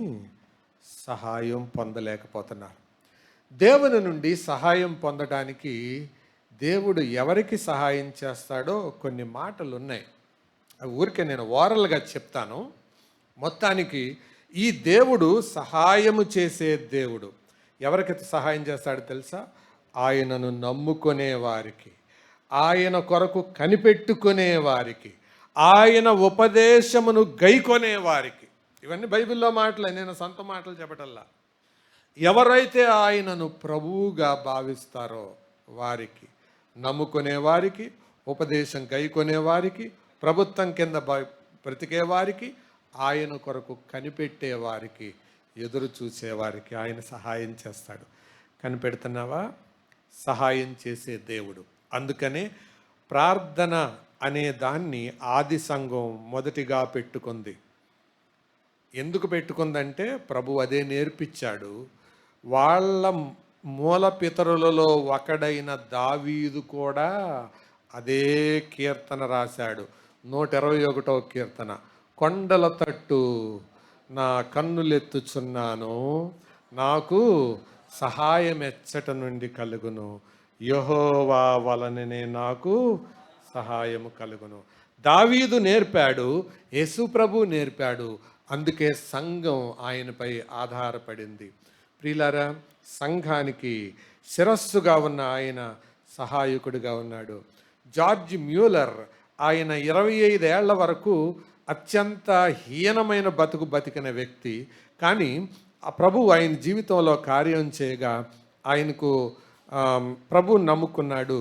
సహాయం పొందలేకపోతున్నారు. దేవుని నుండి సహాయం పొందడానికి దేవుడు ఎవరికి సహాయం చేస్తాడో కొన్ని మాటలు ఉన్నాయి. అవి ఊరికే నేను ఓరల్గా చెప్తాను. మొత్తానికి ఈ దేవుడు సహాయము చేసే దేవుడు. ఎవరికి సహాయం చేస్తాడో తెలుసా? ఆయనను నమ్ముకునే వారికి, ఆయన కొరకు కనిపెట్టుకునే వారికి, ఆయన ఉపదేశమును గైకొనే వారికి. ఇవన్నీ బైబిల్లో మాటలే, నేను సొంత మాటలు చెప్పటల్లా. ఎవరైతే ఆయనను ప్రభువుగా భావిస్తారో వారికి, నమ్ముకునే వారికి, ఉపదేశం గైకొనే వారికి, ప్రభుత్వం కింద బ్రతికే వారికి, ఆయన కొరకు కనిపెట్టే వారికి, ఎదురు చూసేవారికి ఆయన సహాయం చేస్తాడు. కనిపెడుతున్నావా? సహాయం చేసే దేవుడు. అందుకనే ప్రార్థన అనే దాన్ని ఆది సంఘం మొదటిగా పెట్టుకుంది. ఎందుకు పెట్టుకుందంటే ప్రభు అదే నేర్పించాడు. వాళ్ళ మూల పితరులలో ఒకడైన దావీదు కూడా అదే కీర్తన రాశాడు. 121వ కీర్తన. కొండల తట్టు నా కన్నులెత్తుచున్నాను, నాకు సహాయం ఎచ్చట నుండి కలుగును, యెహోవా వలననే నాకు సహాయము కలుగును. దావీదు నేర్పాడు, యేసు ప్రభు నేర్పాడు. అందుకే సంఘం ఆయనపై ఆధారపడింది. ప్రియులారా, సంఘానికి శిరస్సుగా ఉన్న ఆయన సహాయకుడిగా ఉన్నాడు. జార్జ్ మ్యూలర్ ఆయన 25 ఏళ్ల వరకు అత్యంత హీనమైన బతికిన వ్యక్తి. కానీ ఆ ప్రభు ఆయన జీవితంలో కార్యం చేయగా ఆయనకు ప్రభు నమ్ముకున్నాడు.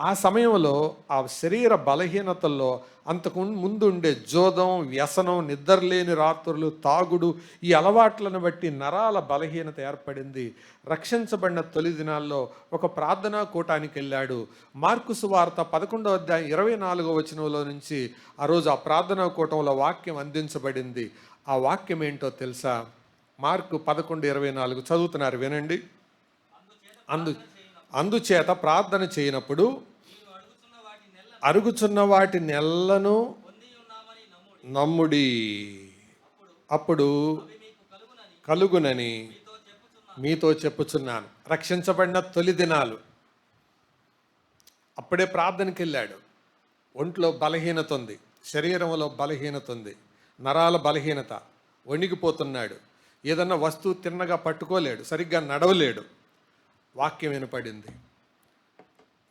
ఆ సమయంలో ఆ శరీర బలహీనతల్లో అంతకు ముందు ఉండే జోదం, వ్యసనం, నిద్రలేని రాత్రులు, తాగుడు, ఈ అలవాట్లను బట్టి నరాల బలహీనత ఏర్పడింది. రక్షించబడిన తొలి దినాల్లో ఒక ప్రార్థనా కూటానికి వెళ్ళాడు. మార్కు సువార్త 11వ అధ్యాయం 24వ వచనంలో నుంచి ఆ రోజు ఆ ప్రార్థనా కూటంలో వాక్యం అందించబడింది. ఆ వాక్యం ఏంటో తెలుసా? మార్కు 11:24 చదువుతున్నారు, వినండి. అందుచేత ప్రార్థన చేయనప్పుడు అరుగుచున్న వాటి నెల్లను నమ్ముడి, అప్పుడు కలుగునని మీతో చెప్పుచున్నాను. రక్షించబడిన తొలి దినాలు. అప్పుడే ప్రార్థనకి వెళ్ళాడు. ఒంట్లో బలహీనత ఉంది, శరీరంలో బలహీనత ఉంది, నరాల బలహీనత, వణిగిపోతున్నాడు. ఏదన్నా వస్తువు తిన్నగా పట్టుకోలేడు, సరిగ్గా నడవలేడు. వాక్యం వినపడింది.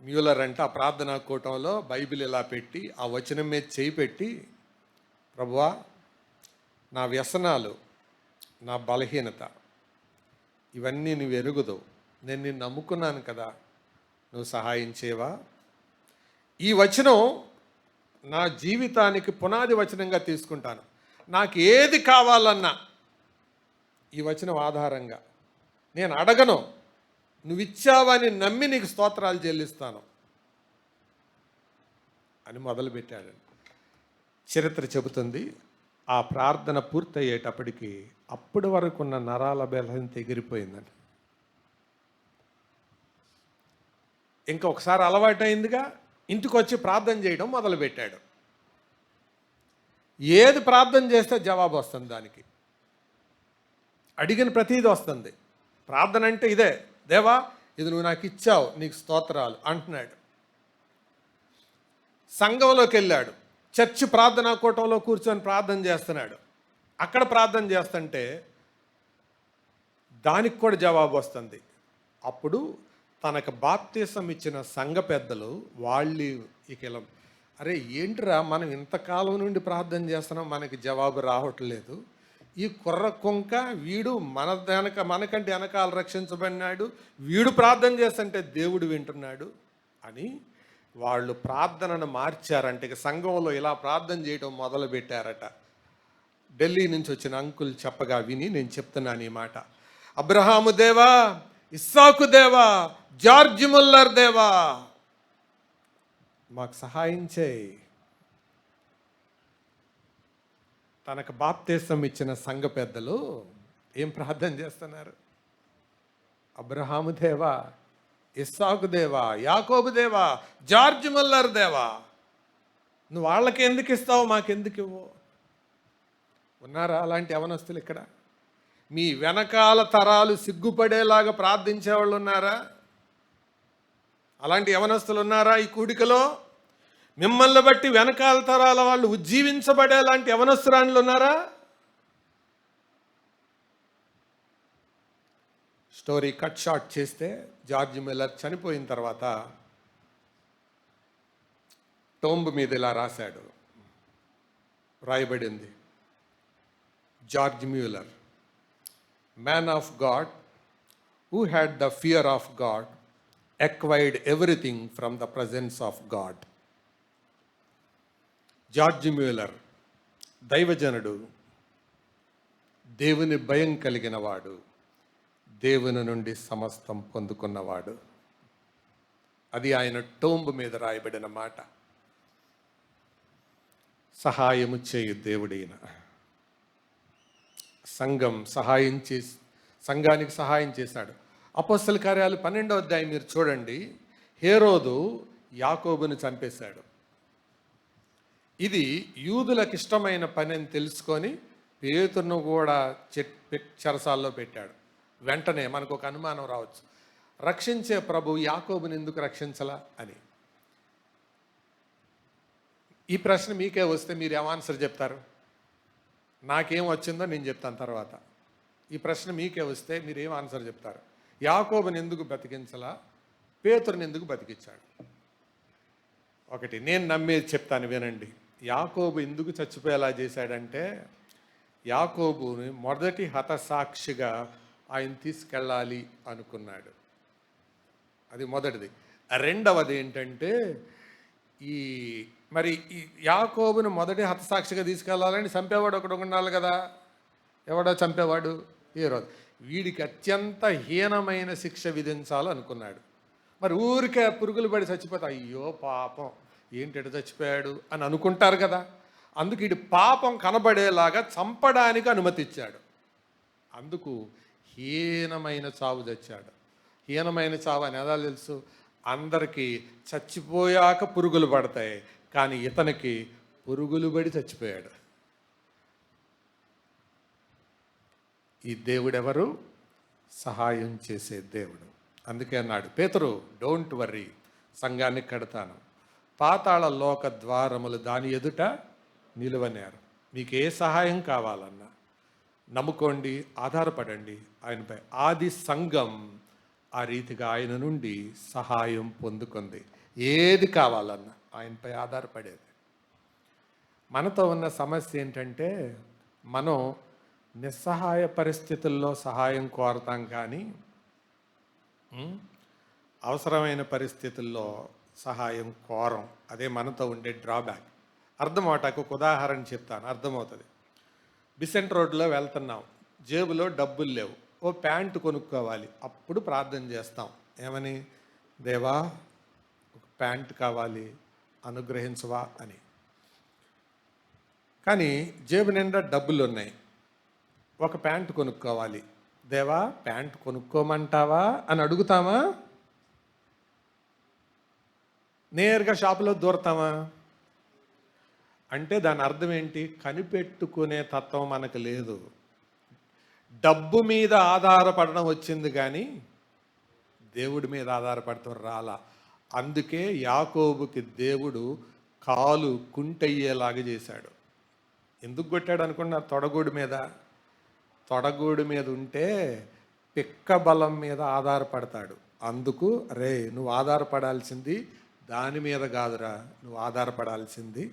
మ్యూలర్ అంటే ఆ ప్రార్థనా కూటంలో బైబిల్ ఇలా పెట్టి ఆ వచనం మీద చేయి పెట్టి, ప్రభువా, నా వ్యసనాలు, నా బలహీనత, ఇవన్నీ నువ్వు ఎరుగుదు, నేను నిన్ను నమ్ముకున్నాను కదా, నువ్వు సహాయం చేయవా? ఈ వచనం నా జీవితానికి పునాది వచనంగా తీసుకుంటాను. నాకు ఏది కావాలన్నా ఈ వచనం ఆధారంగా నేను అడగను, నువ్వు ఇచ్చావని నమ్మి నీకు స్తోత్రాలు చెల్లిస్తాను. అని మొదలుపెట్టాడు. చరిత్ర చెబుతుంది ఆ ప్రార్థన పూర్తయ్యేటప్పటికి అప్పటి వరకు ఉన్న నరాల బలహీనత ఎగిరిపోయిందండి. ఇంకా ఒకసారి అలవాటైందిగా, ఇంటికి వచ్చి ప్రార్థన చేయడం మొదలుపెట్టాడు. ఏది ప్రార్థన చేస్తే జవాబు వస్తుంది, దానికి అడిగిన ప్రతీది వస్తుంది. ప్రార్థన అంటే ఇదే, దేవా ఇది నువ్వు నాకు ఇచ్చావు, నీకు స్తోత్రాలు అంటున్నాడు. సంఘంలోకి వెళ్ళాడు, చర్చి ప్రార్థనా కూటంలో కూర్చొని ప్రార్థన చేస్తున్నాడు. అక్కడ ప్రార్థన చేస్తుంటే దానికి కూడా జవాబు వస్తుంది. అప్పుడు తనకు బాప్తీసం ఇచ్చిన సంఘ పెద్దలు వాళ్ళు ఇక అరే ఏంట్రా మనం ఇంతకాలం నుండి ప్రార్థన చేస్తున్నాం, మనకి జవాబు రావట్లేదు. ఈ కుర్ర కొంక వీడు మనకంటే వెనకాల రక్షించబడినాడు, వీడు ప్రార్థన చేస్తుంటే దేవుడు వింటున్నాడు అని వాళ్ళు ప్రార్థనను మార్చారంటే, ఇక సంఘంలో ఇలా ప్రార్థన చేయడం మొదలు పెట్టారట. ఢిల్లీ నుంచి వచ్చిన అంకుల్ చెప్పగా విని నేను చెప్తున్నాను ఈ మాట. అబ్రహాము దేవా, ఇస్సాకు దేవా, జార్జ్ ముల్లర్ దేవా, మాకు సహాయం చేయి. తనకు బాప్తీసం ఇచ్చిన సంఘ పెద్దలు ఏం ప్రార్థన చేస్తున్నారు? అబ్రహాము దేవా, ఇస్సాకు దేవా, యాకోబు దేవా, జార్జ్ ముల్లర్ దేవా, నువ్వు వాళ్ళకి ఎందుకు ఇస్తావు, మాకెందుకు ఇవ్వు? ఉన్నారా అలాంటి యవనస్తులు ఇక్కడ? మీ వెనకాల తరాలు సిగ్గుపడేలాగా ప్రార్థించేవాళ్ళు ఉన్నారా? అలాంటి యవనస్తులు ఉన్నారా ఈ కూడికలో? మిమ్మల్ని బట్టి వెనకాల తరాల వాళ్ళు ఉజ్జీవించబడేలాంటి యవనస్తురాండ్లు ఉన్నారా? స్టోరీ కట్ షార్ట్ చేస్తే, జార్జ్ మిల్లర్ చనిపోయిన తర్వాత టోంబ్ మీద ఇలా రాశాడు, రాయబడింది, George Mueller, man of God who had the fear of God acquired everything from the presence of God. George Mueller దైవజనుడు, దేవుని భయం కలిగిన వాడు, దేవుని నుండి సమస్తం పొందుకున్నవాడు. అది ఆయన టోంబ్ మీద రాయబడిన మాట. సహాయము చేయు దేవుడైన సంఘానికి సహాయం చేశాడు. అపోస్తల కార్యాలు 12వ అధ్యాయం మీరు చూడండి. హేరోదు యాకోబును చంపేశాడు. ఇది యూదులకు ఇష్టమైన పని అని తెలుసుకొని పేతురును కూడా చెరసాల్లో పెట్టాడు. వెంటనే మనకు ఒక అనుమానం రావచ్చు, రక్షించే ప్రభు యాకోబుని ఎందుకు రక్షించలా అని. ఈ ప్రశ్న మీకే వస్తే మీరు ఏం ఆన్సర్ చెప్తారు? నాకేం వచ్చిందో నేను చెప్తాను తర్వాత. ఈ ప్రశ్న మీకే వస్తే మీరు ఏం ఆన్సర్ చెప్తారు? యాకోబుని ఎందుకు బతికించలా, పేతురుని ఎందుకు బతికించాడు? ఒకటి నేను నమ్మేది చెప్తాను వినండి. యాకోబు ఎందుకు చచ్చిపోయేలా చేశాడంటే, యాకోబుని మొదటి హతసాక్షిగా ఆయన తీసుకెళ్ళాలి అనుకున్నాడు. అది మొదటిది. రెండవది ఏంటంటే, ఈ యాకోబుని మొదటి హతసాక్షిగా తీసుకెళ్ళాలని చంపేవాడు ఒకడు ఉండాలి కదా. ఎవడో చంపేవాడు? హేరోదు. వీడికి అత్యంత హీనమైన శిక్ష విధించాలనుకున్నాడు. మరి ఊరికే పురుగులు పడి చచ్చిపోతే అయ్యో పాపం ఏంటి చచ్చిపోయాడు అని అనుకుంటారు కదా. అందుకు వీడి పాపం కనబడేలాగా చంపడానికి అనుమతి ఇచ్చాడు. అందుకు హీనమైన చావు చచ్చాడు. హీనమైన చావు అని ఎలా తెలుసు? అందరికీ చచ్చిపోయాక పురుగులు పడతాయి, కానీ ఇతనికి పురుగులు పడి చచ్చిపోయాడు. ఈ దేవుడెవరు? సహాయం చేసే దేవుడు. అందుకే అన్నాడు పేతురు, డోంట్ వర్రీ, సంఘాన్ని కడతాను, పాతాళ లోక ద్వారములు దాని ఎదుట నిలువనేరు. మీకు ఏ సహాయం కావాలన్నా నమ్ముకోండి, ఆధారపడండి ఆయనపై. ఆది సంఘం ఆ రీతిగా ఆయన నుండి సహాయం పొందుకుంది. ఏది కావాలన్నా ఆయనపై ఆధారపడేది. మనతో ఉన్న సమస్య ఏంటంటే, మనం నిస్సహాయ పరిస్థితుల్లో సహాయం కోరతాం, కానీ అవసరమైన పరిస్థితుల్లో సహాయం కోరం. అదే మనతో ఉండే డ్రాబ్యాక్. అర్థమవటానికి ఒక ఉదాహరణ చెప్తాను, అర్థమవుతుంది. బిసెంట్ రోడ్లో వెళ్తున్నాం, జేబులో డబ్బులు లేవు, ఓ ప్యాంటు కొనుక్కోవాలి. అప్పుడు ప్రార్థన చేస్తాం ఏమని? దేవా ఒక ప్యాంటు కావాలి అనుగ్రహించవా అని. కానీ జేబు నిండా డబ్బులు ఉన్నాయి, ఒక ప్యాంటు కొనుక్కోవాలి. దేవా ప్యాంటు కొనుక్కోమంటావా అని అడుగుతామా? నేరుగా షాపులో దూరతామా? అంటే దాని అర్థం ఏంటి? కనిపెట్టుకునే తత్వం మనకు లేదు. డబ్బు మీద ఆధారపడడం వచ్చింది కానీ దేవుడి మీద ఆధారపడటం రాలా. అందుకే యాకోబుకి దేవుడు కాలు కుంటయ్యేలాగా చేశాడు. ఎందుకు కొట్టాడు అనుకున్నా? తొడగూడి మీద. తొడగూడి మీద ఉంటే పిక్క బలం మీద ఆధారపడతాడు. అందుకు రే నువ్వు ఆధారపడాల్సింది దాని మీద కాదురా, నువ్వు ఆధారపడాల్సింది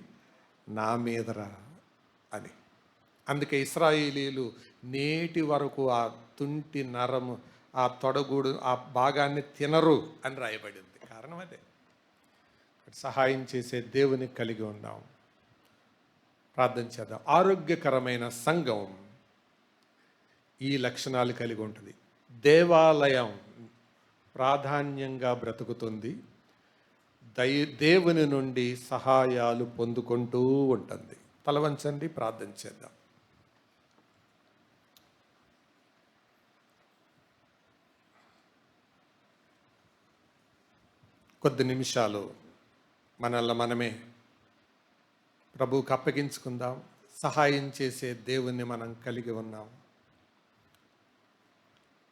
నా మీదరా అని. అందుకే ఇశ్రాయేలీలు నేటి వరకు ఆ తుంటి నరము, ఆ తొడగూడు, ఆ భాగాన్ని తినరు అని రాయబడింది. కారణం అదే. సహాయం చేసే దేవుని కలిగి ఉన్నాం. ప్రార్థన చేద్దాం. ఆరోగ్యకరమైన సంఘం ఈ లక్షణాలు కలిగి ఉంటుంది. దేవాలయం ప్రాధాన్యంగా బ్రతుకుతుంది. దేవుని నుండి సహాయాలు పొందుకుంటూ ఉంటుంది. తల వంచండి, ప్రార్థన చేద్దాం. కొద్ది నిమిషాలు మనల్ని మనమే ప్రభువుకి అప్పగించుకుందాం. సహాయం చేసే దేవుణ్ణి మనం కలిగి ఉన్నాం.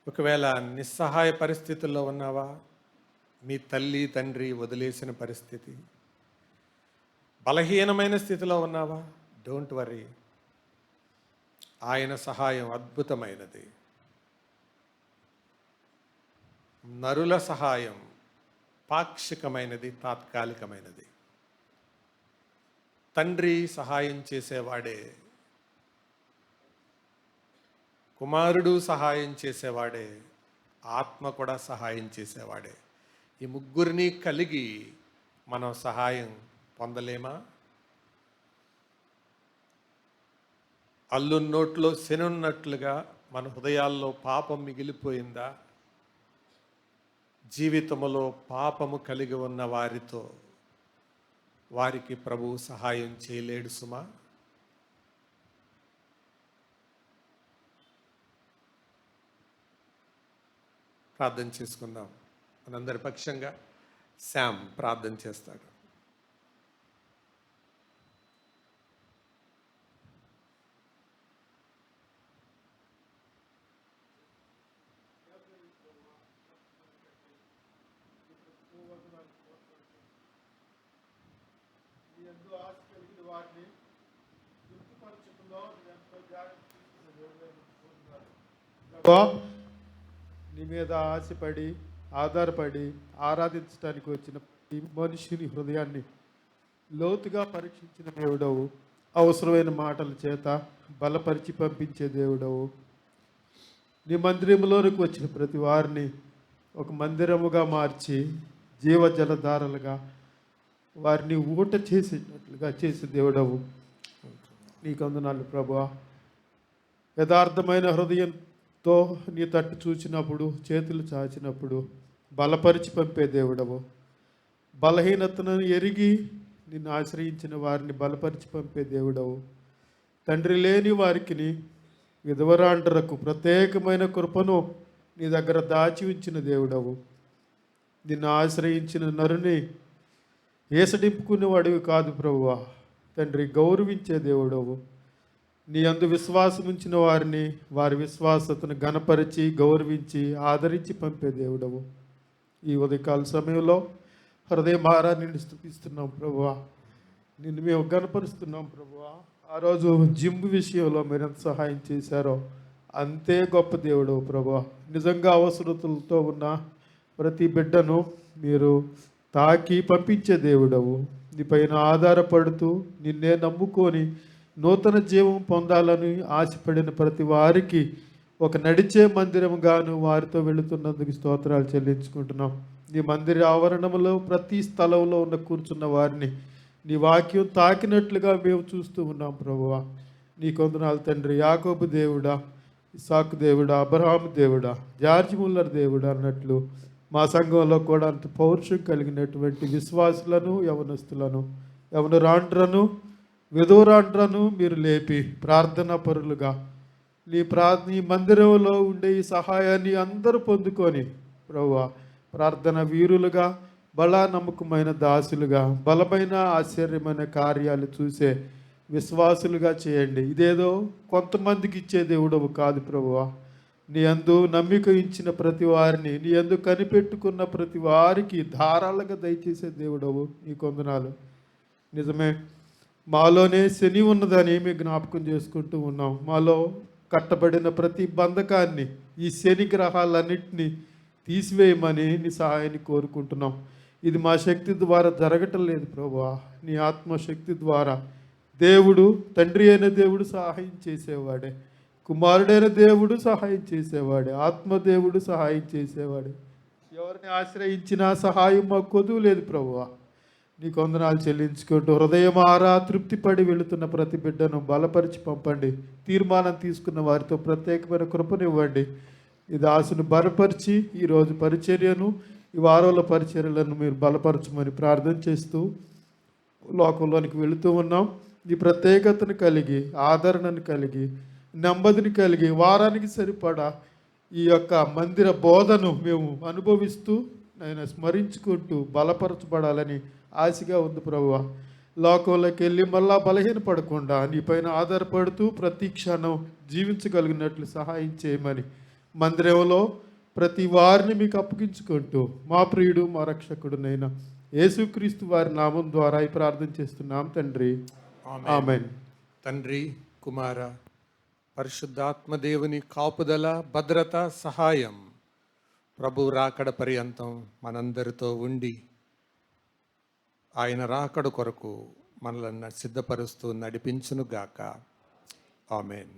ఒకవేళ నిస్సహాయ పరిస్థితుల్లో ఉన్నావా? మీ తల్లి తండ్రి వదిలేసిన పరిస్థితి, బలహీనమైన స్థితిలో ఉన్నావా? డోంట్ వరీ, ఆయన సహాయం అద్భుతమైనది. నరుల సహాయం పాక్షికమైనది, తాత్కాలికమైనది. తండ్రి సహాయం చేసేవాడే, కుమారుడు సహాయం చేసేవాడే, ఆత్మ కూడా సహాయం చేసేవాడే. ఈ ముగ్గురిని కలిగి మనం సహాయం పొందలేమా? అల్లున్నోట్లో శనున్నట్లుగా మన హృదయాల్లో పాపం మిగిలిపోయిందా? జీవితంలో పాపము కలిగి ఉన్న వారికి ప్రభువు సహాయం చేయలేడు సుమా. ప్రార్థన చేసుకుందాం. మనందరి పక్షంగా శామ్ ప్రార్థన చేస్తాడు. నీ మీద ఆశపడి ఆధారపడి ఆరాధించడానికి వచ్చిన ఈ మనుషుని హృదయాన్ని లోతుగా పరీక్షించిన దేవుడవు, అవసరమైన మాటల చేత బలపరిచి పంపించే దేవుడవు. నీ మందిరంలోనికి వచ్చిన ప్రతి వారిని ఒక మందిరముగా మార్చి జీవజలధారలుగా వారిని ఊట చేసేటట్లుగా చేసే దేవుడవు. నీకు వందనాలు ప్రభువా. యథార్థమైన హృదయంతో నీ తట్టు చూచినప్పుడు, చేతులు చాచినప్పుడు బలపరిచి పంపే దేవుడవు. బలహీనతను ఎరిగి నిన్ను ఆశ్రయించిన వారిని బలపరిచి పంపే దేవుడవు. తండ్రి లేని వారికి, విధవరాండ్రకు ప్రత్యేకమైన కృపను నీ దగ్గర దాచి ఉంచిన దేవుడవు. నిన్ను ఆశ్రయించిన నరుని ఏసడింపుకునేవాడివి కాదు ప్రభువా. తండ్రి, గౌరవించే దేవుడవు. నీ అందు విశ్వాసం ఉంచిన వారిని, వారి విశ్వాసతను గణపరిచి గౌరవించి ఆదరించి పంపే దేవుడవు. ఈ ఉదయకాల సమయంలో హృదయమారా నిన్ను స్తుతిస్తున్నాం ప్రభువా. నిన్ను మేము గణపరుస్తున్నాం ప్రభువా. ఆ రోజు జిమ్ విషయంలో మీరు ఎంత సహాయం చేశారో అంతే గొప్ప దేవుడవు ప్రభువా. నిజంగా అవసరతలతో ఉన్న ప్రతి బిడ్డను మీరు తాకి పంపించే దేవుడవు. నీ పైన ఆధారపడుతూ నిన్నే నమ్ముకొని నూతన జీవం పొందాలని ఆశపడిన ప్రతి వారికి ఒక నడిచే మందిరంగాను వారితో వెళుతున్నందుకు స్తోత్రాలు చెల్లించుకుంటున్నాం. నీ మందిర ఆవరణంలో ప్రతి స్థలంలో ఉన్న కూర్చున్న వారిని నీ వాక్యం తాకినట్లుగా మేము చూస్తూ ఉన్నాం ప్రభువా. నీ కొందనాలు తండ్రి. యాకోబు దేవుడా, ఇస్సాకు దేవుడా, అబ్రహాము దేవుడా, జార్జ్ ముల్లర్ దేవుడా అన్నట్లు మా సంఘంలో కూడా అంత పౌరుషం కలిగినటువంటి విశ్వాసులను యవనస్తులను యవనరాండ్రను విధురాండ్రను మీరు లేపి ప్రార్థనా పరులుగా నీ మందిరంలో ఉండే ఈ సహాయాన్ని అందరూ పొందుకొని ప్రభువా ప్రార్థన వీరులుగా బలా నమ్మకమైన దాసులుగా బలమైన ఆశ్చర్యమైన కార్యాలు చూసే విశ్వాసులుగా చేయండి. ఇదేదో కొంతమందికి ఇచ్చే దేవుడవు కాదు ప్రభువా. నీ యందు నమ్మిక ఇచ్చిన ప్రతి వారిని, నీ యందు కనిపెట్టుకున్న ప్రతి వారికి ధారాళంగా దయచేసే దేవుడవు. నీ కొందనాలు. నిజమే, మాలోనే శని ఉన్నదని మేము జ్ఞాపకం చేసుకుంటూ ఉన్నాం. మాలో కట్టబడిన ప్రతి బంధకాన్ని, ఈ శని గ్రహాలన్నింటినీ తీసివేయమని నీ సహాయాన్ని కోరుకుంటున్నాం. ఇది మా శక్తి ద్వారా జరగటం లేదు ప్రభువా. నీ ఆత్మశక్తి ద్వారా దేవుడు, తండ్రి అయిన దేవుడు సహాయం చేసేవాడే, కుమారుడైన దేవుడు సహాయం చేసేవాడే, ఆత్మదేవుడు సహాయం చేసేవాడే. ఎవరిని ఆశ్రయించినా సహాయం మాకు కొదువు లేదు ప్రభువా. నీ కొందనాలు చెల్లించుకుంటూ హృదయమారా తృప్తిపడి వెళుతున్న ప్రతి బిడ్డను బలపరిచి పంపండి. తీర్మానం తీసుకున్న వారితో ప్రత్యేకమైన కృపనివ్వండి. ఈ దాసును బలపరిచి ఈరోజు పరిచర్యను, ఈ వారంలో పరిచర్యలను మీరు బలపరచమని ప్రార్థన చేస్తూ లోకంలోనికి వెళుతూ ఉన్నాం. ఈ ప్రత్యేకతను కలిగి, ఆదరణను కలిగి, నెమ్మదిని కలిగి, వారానికి సరిపడా ఈ యొక్క మందిర బోధను మేము అనుభవిస్తూ నేను స్మరించుకుంటూ బలపరచబడాలని ఆశగా ఉంది ప్రభువా. లోకంలోకి వెళ్ళి మళ్ళా బలహీనపడకుండా నీపైన ఆధారపడుతూ ప్రతి క్షణం జీవించగలిగినట్లు సహాయం చేయమని మందిరంలో ప్రతి వారిని మీకు అప్పగించుకుంటూ మా ప్రియుడు మా రక్షకుడునైన యేసుక్రీస్తు వారి నామం ద్వారా ఈ ప్రార్థన చేస్తున్నాం తండ్రి. ఆమేన్. తండ్రి, కుమార, పరిశుద్ధాత్మ దేవుని కాపుదల, భద్రత, సహాయం ప్రభు రాకడ పర్యంతం మనందరితో ఉండి ఆయన రాకడ కొరకు మనల్ని సిద్ధపరుస్తూ నడిపించునుగాక. ఆమేన్.